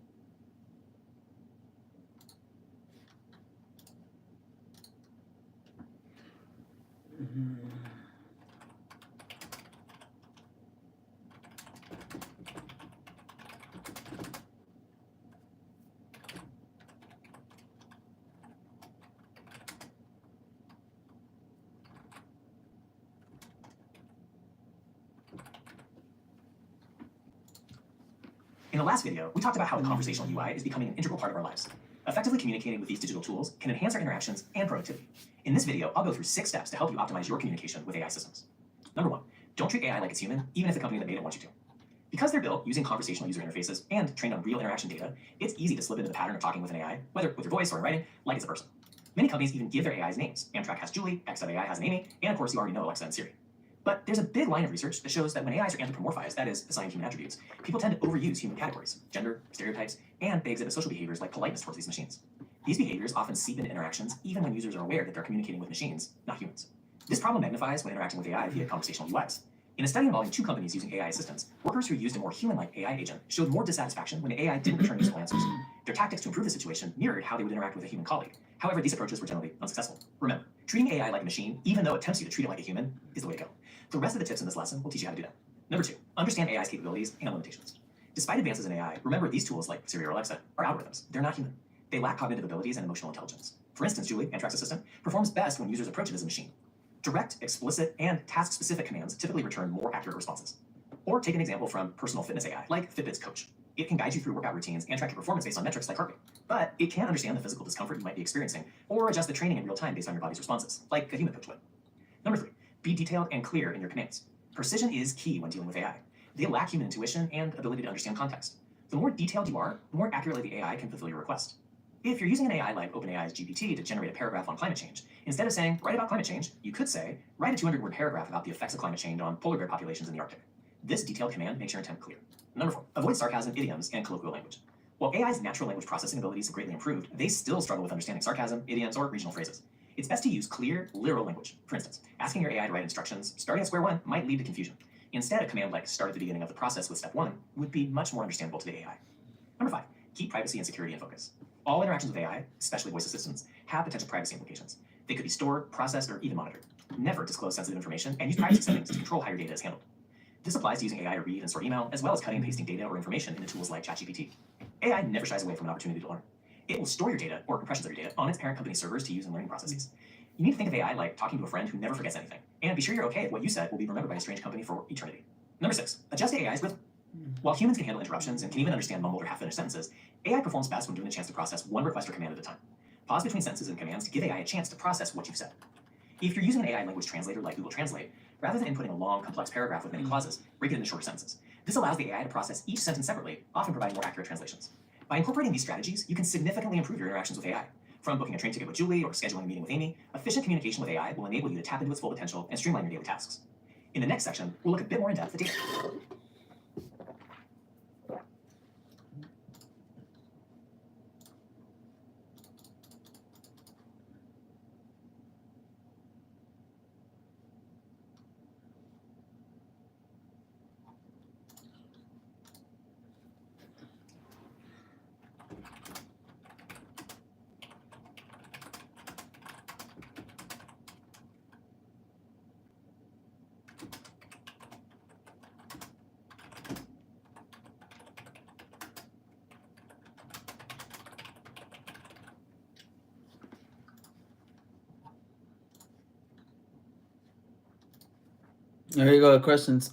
In the last video, we talked about how the conversational UI is becoming an integral part of our lives. Effectively communicating with these digital tools can enhance our interactions and productivity. In this video, I'll go through 6 steps to help you optimize your communication with AI systems. Number 1, don't treat AI like it's human, even if the company that made it wants you to. Because they're built using conversational user interfaces and trained on real interaction data, it's easy to slip into the pattern of talking with an AI, whether with your voice or in writing, like it's a person. Many companies even give their AIs names. Amtrak has Julie, X.AI has an Amy, and of course you already know Alexa and Siri. But there's a big line of research that shows that when AIs are anthropomorphized, that is, assigned human attributes, people tend to overuse human categories, gender, stereotypes, and they exhibit social behaviors like politeness towards these machines. These behaviors often seep into interactions even when users are aware that they're communicating with machines, not humans. This problem magnifies when interacting with AI via conversational UIs. In a study involving 2 companies using AI assistants, workers who used a more human-like AI agent showed more dissatisfaction when the AI didn't return useful answers. Their tactics to improve the situation mirrored how they would interact with a human colleague. However, these approaches were generally unsuccessful. Remember, treating AI like a machine, even though it tempts you to treat it like a human, is the way to go. The rest of the tips in this lesson will teach you how to do that. Number 2, understand AI's capabilities and limitations. Despite advances in AI, remember these tools like Siri or Alexa are algorithms. They're not human. They lack cognitive abilities and emotional intelligence. For instance, Julie, Amtrak's assistant, performs best when users approach it as a machine. Direct, explicit, and task-specific commands typically return more accurate responses. Or take an example from personal fitness AI, like Fitbit's Coach. It can guide you through workout routines and track your performance based on metrics like heart rate. But it can't understand the physical discomfort you might be experiencing, or adjust the training in real time based on your body's responses, like a human coach would. Number 3, be detailed and clear in your commands. Precision is key when dealing with AI. They lack human intuition and ability to understand context. The more detailed you are, the more accurately the AI can fulfill your request. If you're using an AI like OpenAI's GPT to generate a paragraph on climate change, instead of saying, write about climate change, you could say, write a 200-word paragraph about the effects of climate change on polar bear populations in the Arctic. This detailed command makes your intent clear. Number 4, avoid sarcasm, idioms, and colloquial language. While AI's natural language processing abilities have greatly improved, they still struggle with understanding sarcasm, idioms, or regional phrases. It's best to use clear, literal language. For instance, asking your AI to write instructions starting at square one might lead to confusion. Instead, a command like start at the beginning of the process with step 1 would be much more understandable to the AI. Number 5, keep privacy and security in focus. All interactions with AI, especially voice assistants, have potential privacy implications. They could be stored, processed, or even monitored. Never disclose sensitive information and use privacy settings to control how your data is handled. This applies to using AI to read and store email, as well as cutting and pasting data or information into tools like ChatGPT. AI never shies away from an opportunity to learn. It will store your data or impressions of your data on its parent company servers to use in learning processes. You need to think of AI like talking to a friend who never forgets anything, and be sure you're okay if what you said will be remembered by a strange company for eternity. Number 6, adjust AI's rhythm. While humans can handle interruptions and can even understand mumbled or half-finished sentences, AI performs best when given a chance to process one request or command at a time. Pause between sentences and commands to give AI a chance to process what you've said. If you're using an AI language translator like Google Translate, rather than inputting a long, complex paragraph with many clauses, break it into shorter sentences. This allows the AI to process each sentence separately, often providing more accurate translations. By incorporating these strategies, you can significantly improve your interactions with AI. From booking a train ticket with Julie or scheduling a meeting with Amy, efficient communication with AI will enable you to tap into its full potential and streamline your daily tasks. In the next section, we'll look a bit more in depth at data. There you go, questions.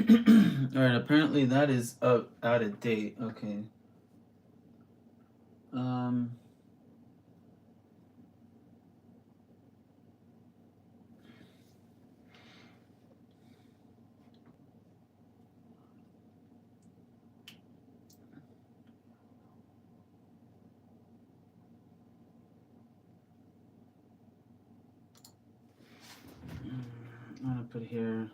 Alright, apparently that is out of date. Okay. Um. I'm gonna put here.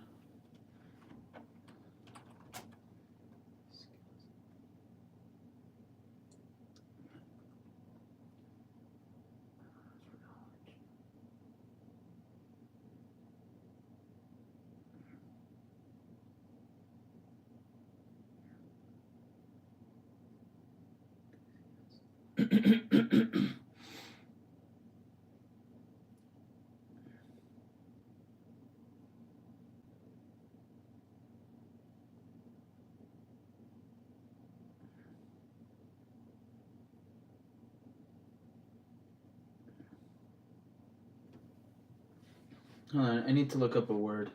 Hold on, I need to look up a word.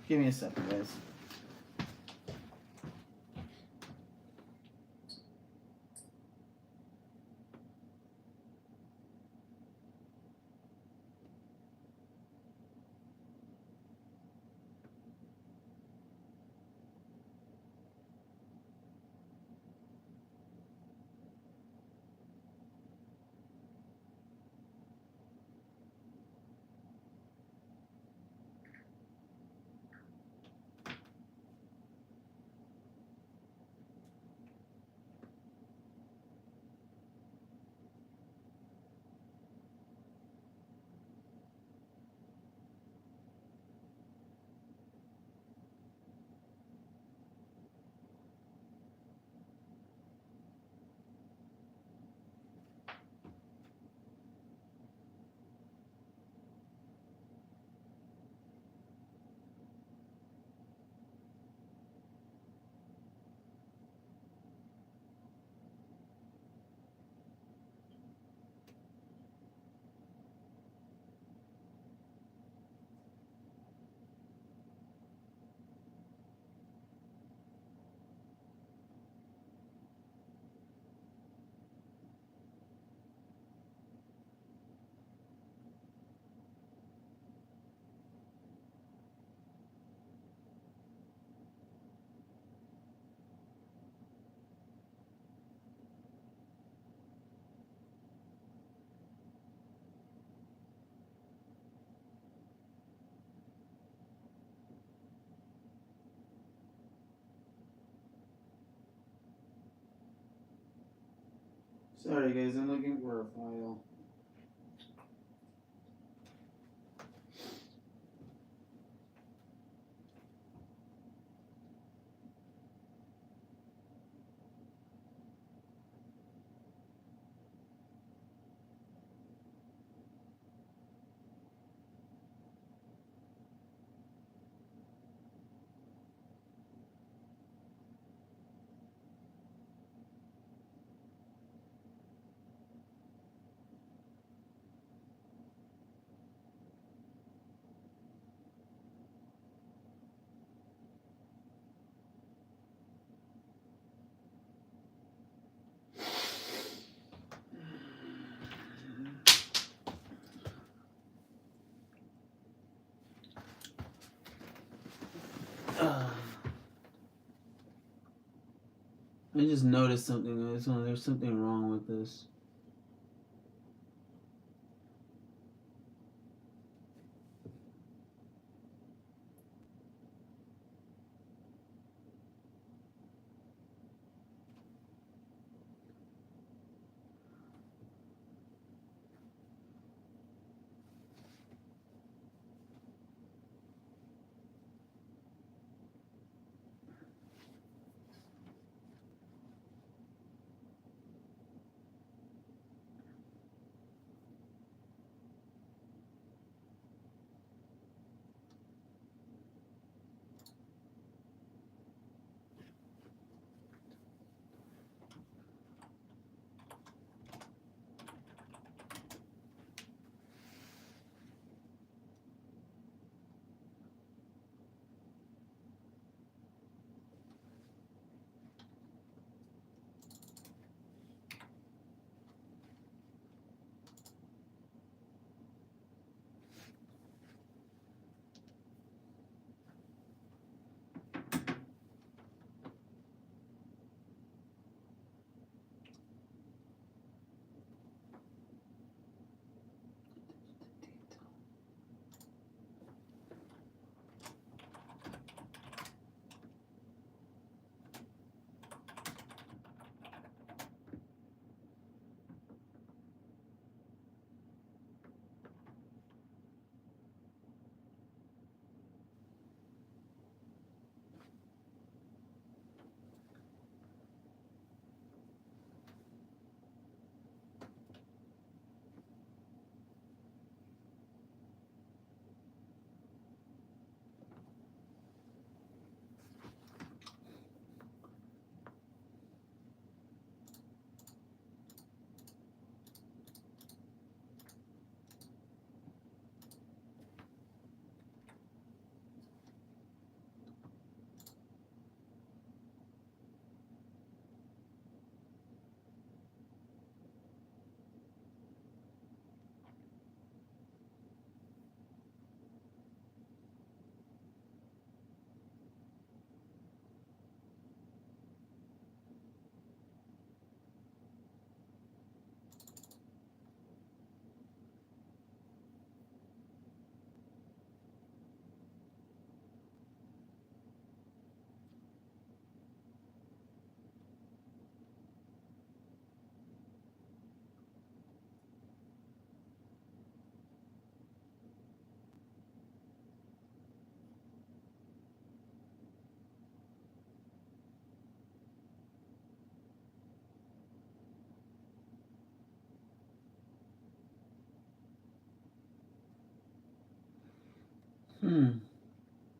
Give me a second, guys. Sorry guys, I'm looking for a file. I just noticed something. There's something wrong with this.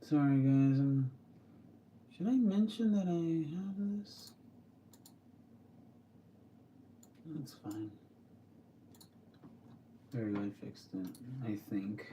Sorry guys. Should I mention that I have this? That's fine. There we go, I fixed it, I think.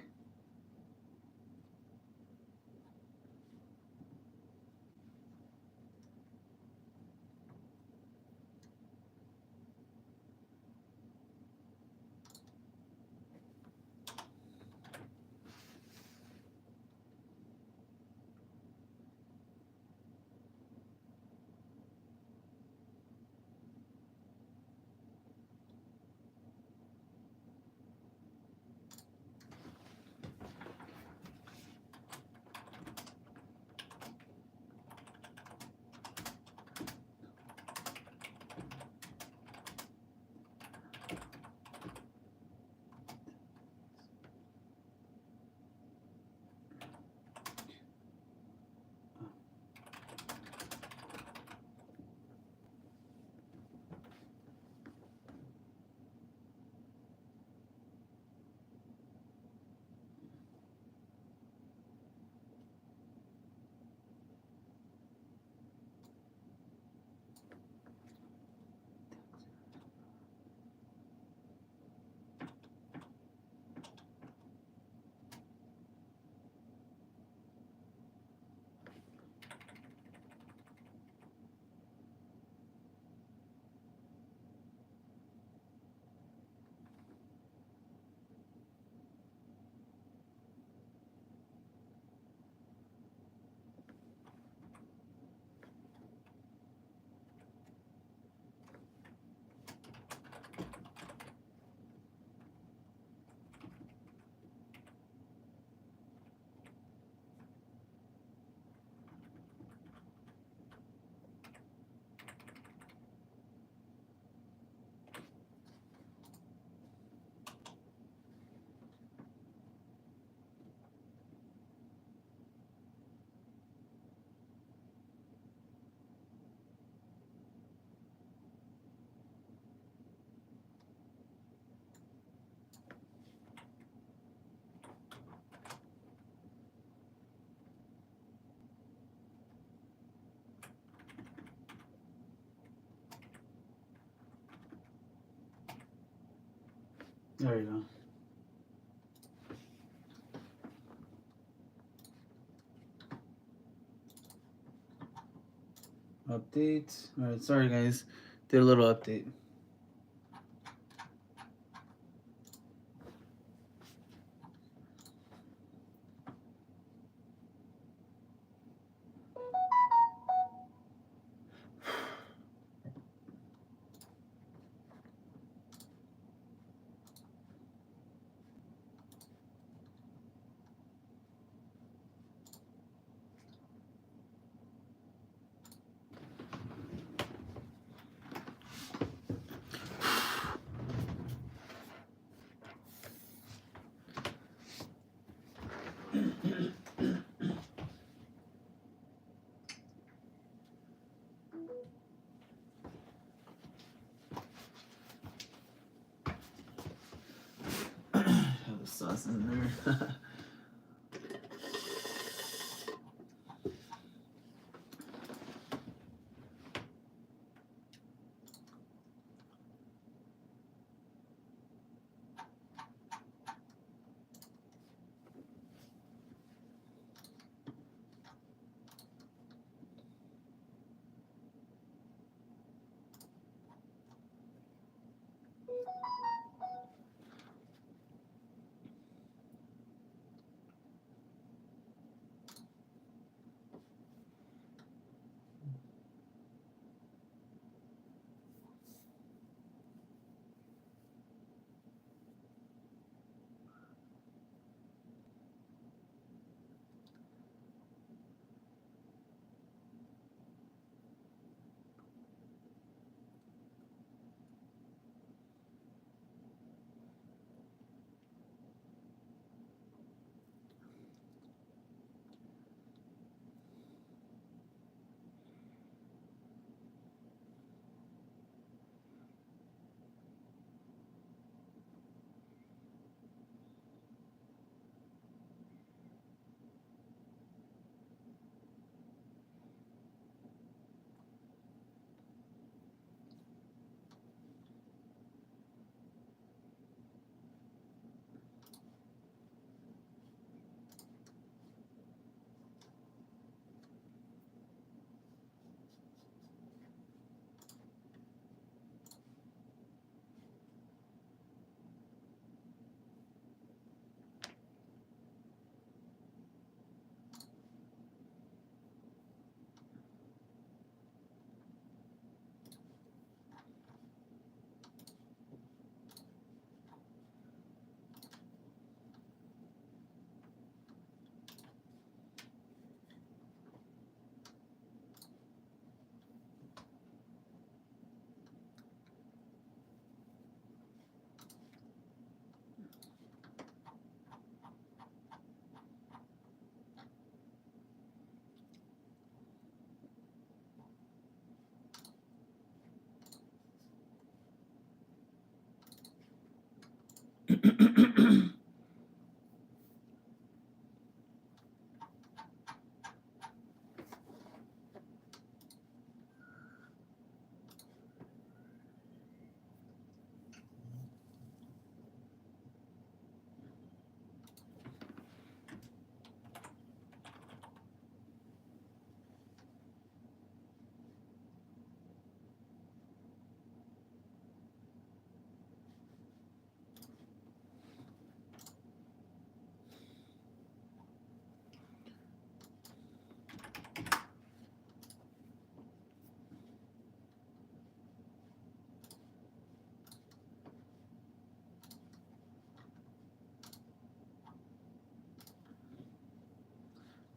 There you go. Update. All right, sorry guys, did a little update. Have the sauce in there.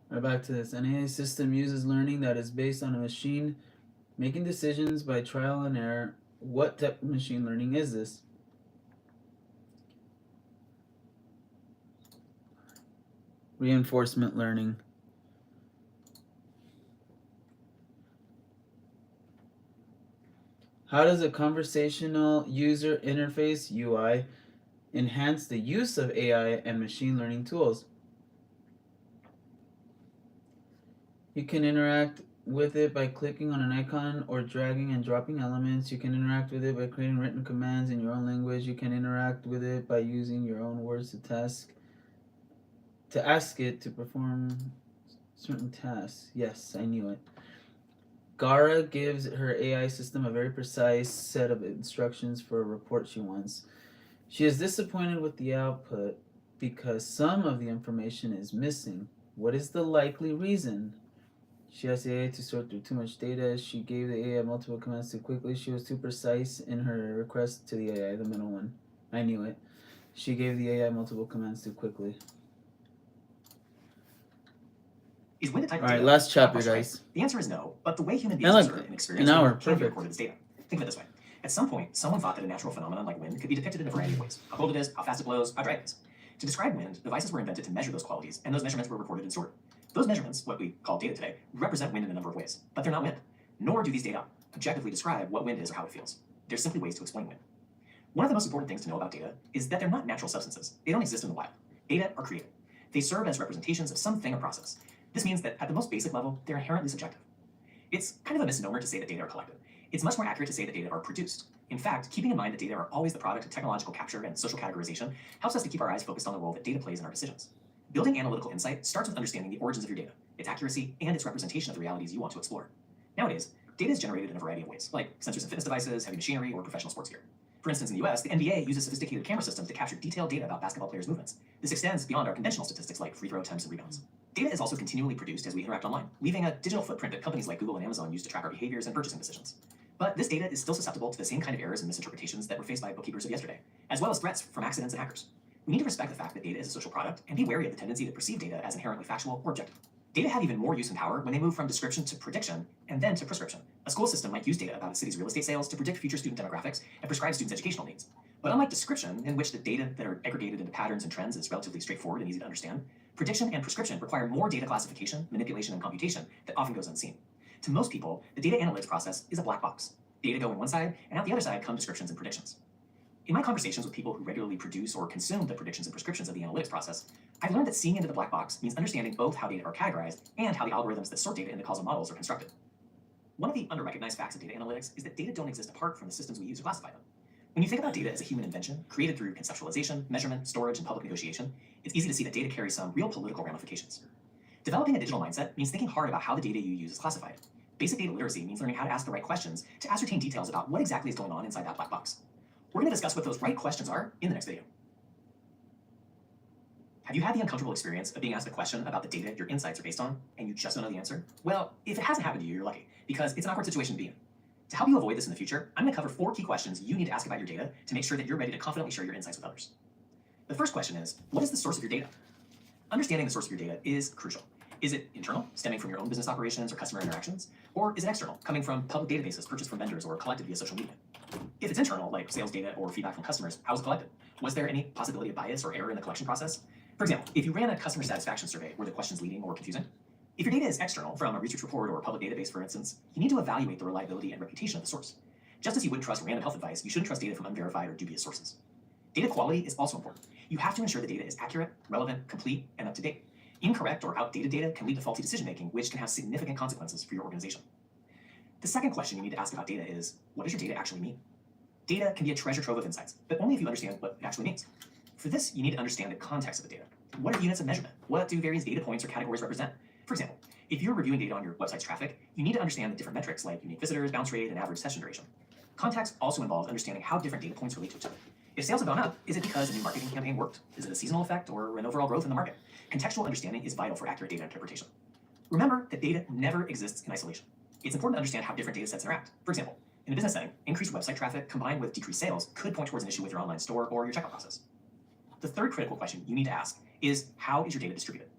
Right, back to this. An AI system uses learning that is based on a machine making decisions by trial and error. What type of machine learning is this? Reinforcement learning. How does a conversational user interface UI enhance the use of AI and machine learning tools? You can interact with it by clicking on an icon or dragging and dropping elements. You can interact with it by creating written commands in your own language. You can interact with it by using your own words to ask it to perform certain tasks. Yes, I knew it. Gara gives her AI system a very precise set of instructions for a report she wants. She is disappointed with the output because some of the information is missing. What is the likely reason? She asked the AI to sort through too much data. She gave the AI multiple commands too quickly. She was too precise in her request to the AI, the middle one. I knew it. She gave the AI multiple commands too quickly. Is wind a type of Alright, data? last chapter, Question, right? guys. The answer is no, but the way human And beings like observe and experience an hour, wind can be perfect. recorded as data. Think of it this way. At some point, someone thought that a natural phenomenon like wind could be depicted in a variety of ways. How cold it is, how fast it blows, how dry it is. To describe wind, devices were invented to measure those qualities, and those measurements were recorded and stored. Those measurements, what we call data today, represent wind in a number of ways, but they're not wind. Nor do these data objectively describe what wind is or how it feels. They're simply ways to explain wind. One of the most important things to know about data is that they're not natural substances. They don't exist in the wild. Data are created. They serve as representations of some thing or process. This means that at the most basic level, they're inherently subjective. It's kind of a misnomer to say that data are collected. It's much more accurate to say that data are produced. In fact, keeping in mind that data are always the product of technological capture and social categorization helps us to keep our eyes focused on the role that data plays in our decisions. Building analytical insight starts with understanding the origins of your data, its accuracy, and its representation of the realities you want to explore. Nowadays, data is generated in a variety of ways, like sensors and fitness devices, heavy machinery, or professional sports gear. For instance, in the US, the NBA uses sophisticated camera systems to capture detailed data about basketball players' movements. This extends beyond our conventional statistics like free throw attempts and rebounds. Data is also continually produced as we interact online, leaving a digital footprint that companies like Google and Amazon use to track our behaviors and purchasing decisions. But this data is still susceptible to the same kind of errors and misinterpretations that were faced by bookkeepers of yesterday, as well as threats from accidents and hackers. We need to respect the fact that data is a social product and be wary of the tendency to perceive data as inherently factual or objective. Data have even more use and power when they move from description to prediction and then to prescription. A school system might use data about a city's real estate sales to predict future student demographics and prescribe students' educational needs. But unlike description, in which the data that are aggregated into patterns and trends is relatively straightforward and easy to understand, prediction and prescription require more data classification, manipulation, and computation that often goes unseen. To most people, the data analytics process is a black box. Data go in one side, and out the other side come descriptions and predictions. In my conversations with people who regularly produce or consume the predictions and prescriptions of the analytics process, I've learned that seeing into the black box means understanding both how data are categorized and how the algorithms that sort data into causal models are constructed. One of the under-recognized facts of data analytics is that data don't exist apart from the systems we use to classify them. When you think about data as a human invention, created through conceptualization, measurement, storage, and public negotiation, it's easy to see that data carries some real political ramifications. Developing a digital mindset means thinking hard about how the data you use is classified. Basic data literacy means learning how to ask the right questions to ascertain details about what exactly is going on inside that black box. We're going to discuss what those right questions are in the next video. Have you had the uncomfortable experience of being asked a question about the data your insights are based on, and you just don't know the answer? Well, if it hasn't happened to you, you're lucky, because it's an awkward situation to be in. To help you avoid this in the future, I'm going to cover 4 key questions you need to ask about your data to make sure that you're ready to confidently share your insights with others. The first question is, what is the source of your data? Understanding the source of your data is crucial. Is it internal, stemming from your own business operations or customer interactions? Or is it external, coming from public databases purchased from vendors or collected via social media? If it's internal, like sales data or feedback from customers, how was it collected? Was there any possibility of bias or error in the collection process? For example, if you ran a customer satisfaction survey, were the questions leading or confusing? If your data is external, from a research report or a public database, for instance, you need to evaluate the reliability and reputation of the source. Just as you wouldn't trust random health advice, you shouldn't trust data from unverified or dubious sources. Data quality is also important. You have to ensure the data is accurate, relevant, complete, and up to date. Incorrect or outdated data can lead to faulty decision-making, which can have significant consequences for your organization. The second question you need to ask about data is, what does your data actually mean? Data can be a treasure trove of insights, but only if you understand what it actually means. For this, you need to understand the context of the data. What are units of measurement? What do various data points or categories represent? For example, if you're reviewing data on your website's traffic, you need to understand the different metrics like unique visitors, bounce rate, and average session duration. Context also involves understanding how different data points relate to each other. If sales have gone up, is it because a new marketing campaign worked? Is it a seasonal effect or an overall growth in the market? Contextual understanding is vital for accurate data interpretation. Remember that data never exists in isolation. It's important to understand how different data sets interact. For example, in a business setting, increased website traffic combined with decreased sales could point towards an issue with your online store or your checkout process. The third critical question you need to ask is, how is your data distributed?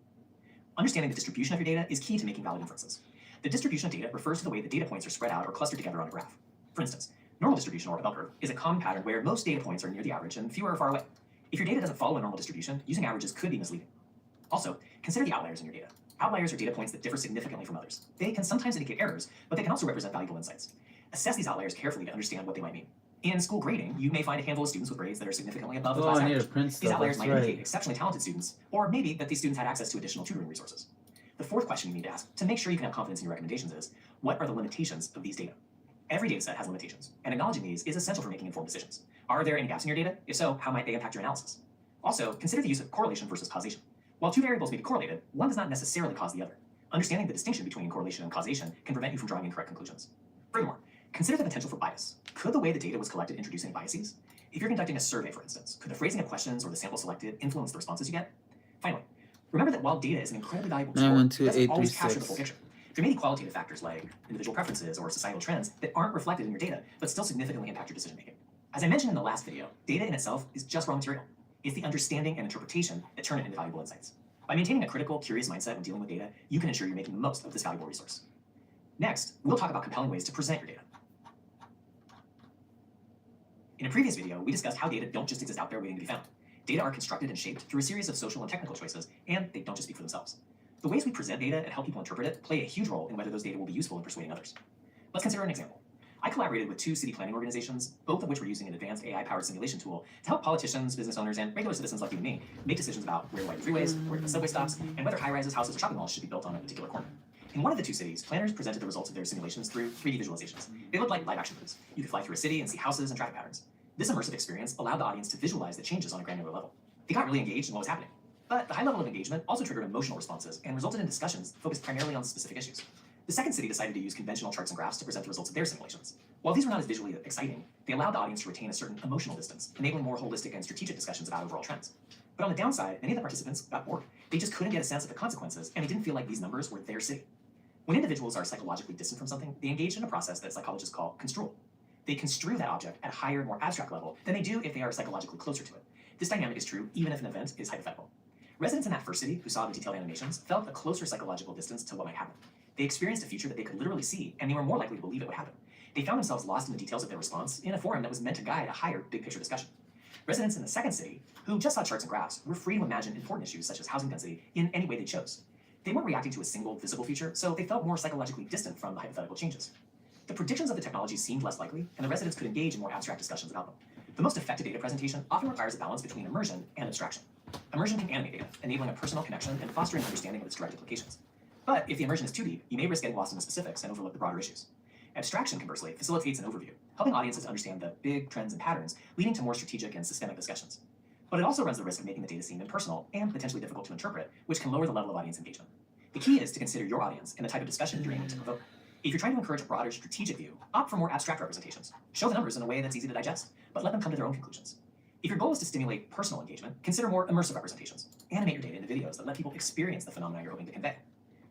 Understanding the distribution of your data is key to making valid inferences. The distribution of data refers to the way the data points are spread out or clustered together on a graph. For instance, normal distribution, or a bell curve, is a common pattern where most data points are near the average and fewer are far away. If your data doesn't follow a normal distribution, using averages could be misleading. Also, consider the outliers in your data. Outliers are data points that differ significantly from others. They can sometimes indicate errors, but they can also represent valuable insights. Assess these outliers carefully to understand what they might mean. In school grading, you may find a handful of students with grades that are significantly above the class I need average. to print These stuff. outliers That's might indicate right. exceptionally talented students, or maybe that these students had access to additional tutoring resources. The fourth question you need to ask to make sure you can have confidence in your recommendations is, what are the limitations of these data? Every data set has limitations, and acknowledging these is essential for making informed decisions. Are there any gaps in your data? If so, how might they impact your analysis? Also, consider the use of correlation versus causation. While two variables may be correlated, one does not necessarily cause the other. Understanding the distinction between correlation and causation can prevent you from drawing incorrect conclusions. Furthermore, consider the potential for bias. Could the way the data was collected introduce any biases? If you're conducting a survey, for instance, could the phrasing of questions or the sample selected influence the responses you get? Finally, remember that while data is an incredibly valuable tool, it doesn't always capture the full picture. There may be qualitative factors like individual preferences or societal trends that aren't reflected in your data, but still significantly impact your decision making. As I mentioned in the last video, data in itself is just raw material. It's the understanding and interpretation that turn it into valuable insights. By maintaining a critical, curious mindset when dealing with data, you can ensure you're making the most of this valuable resource. Next, we'll talk about compelling ways to present your data. In a previous video, we discussed how data don't just exist out there waiting to be found. Data are constructed and shaped through a series of social and technical choices, and they don't just speak for themselves. The ways we present data and help people interpret it play a huge role in whether those data will be useful in persuading others. Let's consider an example. I collaborated with two city planning organizations, both of which were using an advanced AI-powered simulation tool to help politicians, business owners, and regular citizens like you and me make decisions about where to widen freeways, where the subway stops, and whether high-rises, houses, or shopping malls should be built on a particular corner. In one of the two cities, planners presented the results of their simulations through 3D visualizations. They looked like live-action movies. You could fly through a city and see houses and traffic patterns. This immersive experience allowed the audience to visualize the changes on a granular level. They got really engaged in what was happening. But the high level of engagement also triggered emotional responses and resulted in discussions focused primarily on specific issues. The second city decided to use conventional charts and graphs to present the results of their simulations. While these were not as visually exciting, they allowed the audience to retain a certain emotional distance, enabling more holistic and strategic discussions about overall trends. But on the downside, many of the participants got bored. They just couldn't get a sense of the consequences, and they didn't feel like these numbers were their city. When individuals are psychologically distant from something, they engage in a process that psychologists call construal. They construe that object at a higher, more abstract level than they do if they are psychologically closer to it. This dynamic is true even if an event is hypothetical. Residents in that first city who saw the detailed animations felt a closer psychological distance to what might happen. They experienced a future that they could literally see, and they were more likely to believe it would happen. They found themselves lost in the details of their response in a forum that was meant to guide a higher, big-picture discussion. Residents in the second city, who just saw charts and graphs, were free to imagine important issues such as housing density in any way they chose. They weren't reacting to a single, visible future, so they felt more psychologically distant from the hypothetical changes. The predictions of the technology seemed less likely, and the residents could engage in more abstract discussions about them. The most effective data presentation often requires a balance between immersion and abstraction. Immersion can animate data, enabling a personal connection and fostering an understanding of its direct implications. But if the immersion is too deep, you may risk getting lost in the specifics and overlook the broader issues. Abstraction, conversely, facilitates an overview, helping audiences understand the big trends and patterns, leading to more strategic and systemic discussions. But it also runs the risk of making the data seem impersonal and potentially difficult to interpret, which can lower the level of audience engagement. The key is to consider your audience and the type of discussion you're aiming to provoke. If you're trying to encourage a broader strategic view, opt for more abstract representations. Show the numbers in a way that's easy to digest, but let them come to their own conclusions. If your goal is to stimulate personal engagement, consider more immersive representations. Animate your data into videos that let people experience the phenomena you're hoping to convey.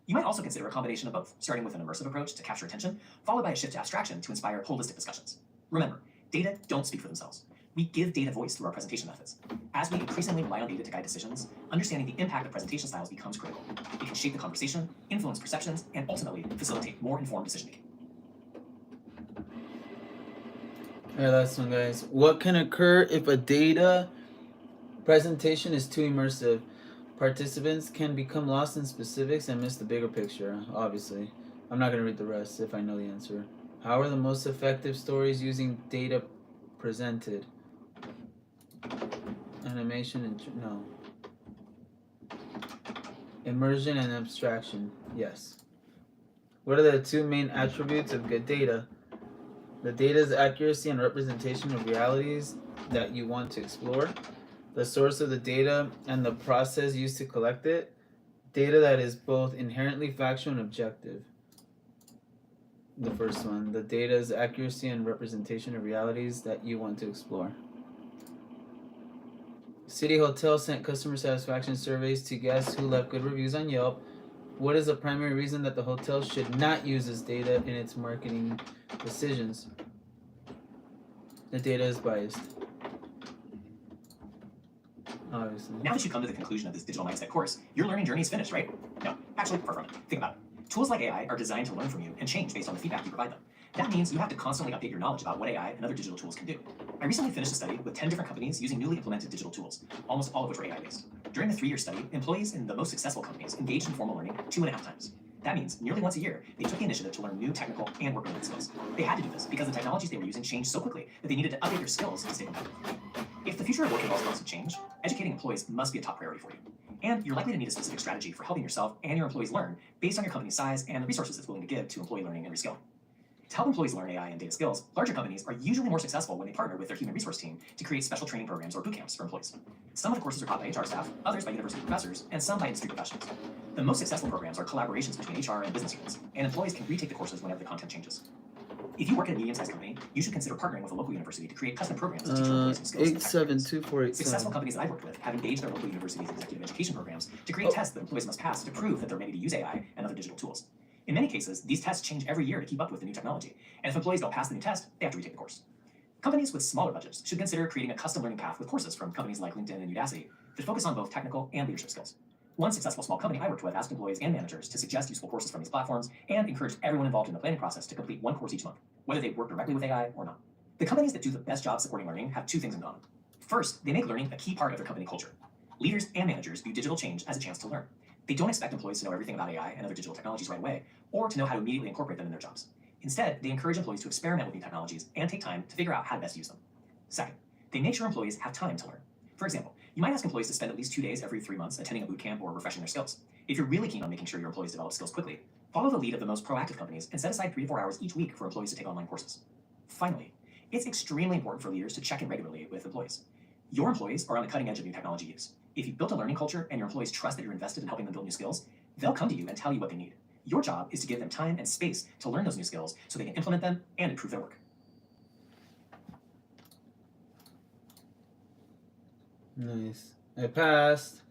You might also consider a combination of both, starting with an immersive approach to capture attention, followed by a shift to abstraction to inspire holistic discussions. Remember, data don't speak for themselves. We give data voice through our presentation methods. As we increasingly rely on data to guide decisions, understanding the impact of presentation styles becomes critical. It can shape the conversation, influence perceptions, and ultimately facilitate more informed decision-making. Alright, last one, guys. What can occur if a data presentation is too immersive? Participants can become lost in specifics and miss the bigger picture, obviously. I'm not going to read the rest if I know the answer. How are the most effective stories using data presented? Animation and... no. Immersion and abstraction. Yes. What are the two main attributes of good data? The data's accuracy and representation of realities that you want to explore. The source of the data and the process used to collect it. Data that is both inherently factual and objective. The first one. The data's accuracy and representation of realities that you want to explore. City Hotel sent customer satisfaction surveys to guests who left good reviews on Yelp. What is the primary reason that the hotel should not use this data in its marketing decisions? The data is biased. Obviously. Now that you've come to the conclusion of this digital mindset course, your learning journey is finished, right? No, actually, far from it. Think about it. Tools like AI are designed to learn from you and change based on the feedback you provide them. That means you have to constantly update your knowledge about what AI and other digital tools can do. I recently finished a study with 10 different companies using newly implemented digital tools, almost all of which were AI-based. During the 3-year study, employees in the most successful companies engaged in formal learning 2.5 times. That means nearly once a year, they took the initiative to learn new technical and work-related skills. They had to do this because the technologies they were using changed so quickly that they needed to update their skills to stay competitive. If the future of work involves constant change, educating employees must be a top priority for you. And you're likely to need a specific strategy for helping yourself and your employees learn based on your company's size and the resources it's willing to give to employee learning and reskilling. To help employees learn AI and data skills, larger companies are usually more successful when they partner with their human resource team to create special training programs or boot camps for employees. Some of the courses are taught by HR staff, others by university professors, and some by industry professionals. The most successful programs are collaborations between HR and business units, and employees can retake the courses whenever the content changes. If you work at a medium-sized company, you should consider partnering with a local university to create custom programs to teach your employees new skills. 872487. Successful companies that I've worked with have engaged their local universities' executive education programs to create tests that employees must pass to prove that they're ready to use AI and other digital tools. In many cases, these tests change every year to keep up with the new technology, and if employees don't pass the new test, they have to retake the course. Companies with smaller budgets should consider creating a custom learning path with courses from companies like LinkedIn and Udacity that focus on both technical and leadership skills. One successful small company I worked with asked employees and managers to suggest useful courses from these platforms and encouraged everyone involved in the planning process to complete one course each month, whether they work directly with AI or not. The companies that do the best job supporting learning have two things in common. First, they make learning a key part of their company culture. Leaders and managers view digital change as a chance to learn. They don't expect employees to know everything about AI and other digital technologies right away, or to know how to immediately incorporate them in their jobs. Instead, they encourage employees to experiment with new technologies and take time to figure out how to best use them. Second, they make sure employees have time to learn. For example, you might ask employees to spend at least 2 days every 3 months attending a boot camp or refreshing their skills. If you're really keen on making sure your employees develop skills quickly, follow the lead of the most proactive companies and set aside 3 to 4 hours each week for employees to take online courses. Finally, it's extremely important for leaders to check in regularly with employees. Your employees are on the cutting edge of new technology use. If you've built a learning culture and your employees trust that you're invested in helping them build new skills, they'll come to you and tell you what they need. Your job is to give them time and space to learn those new skills so they can implement them and improve their work. Nice. I passed.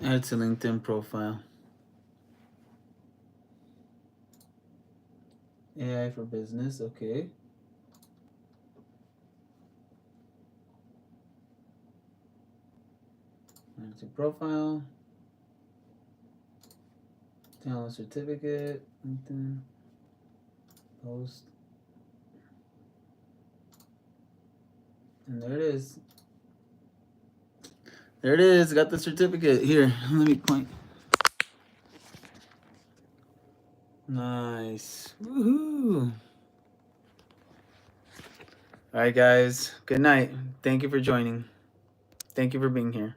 Add to LinkedIn profile. AI for business, okay. Add to profile. Download certificate. LinkedIn. Post. And there it is. There it is. Got the certificate. Here, let me point. Nice. Woohoo. All right, guys. Good night. Thank you for joining. Thank you for being here.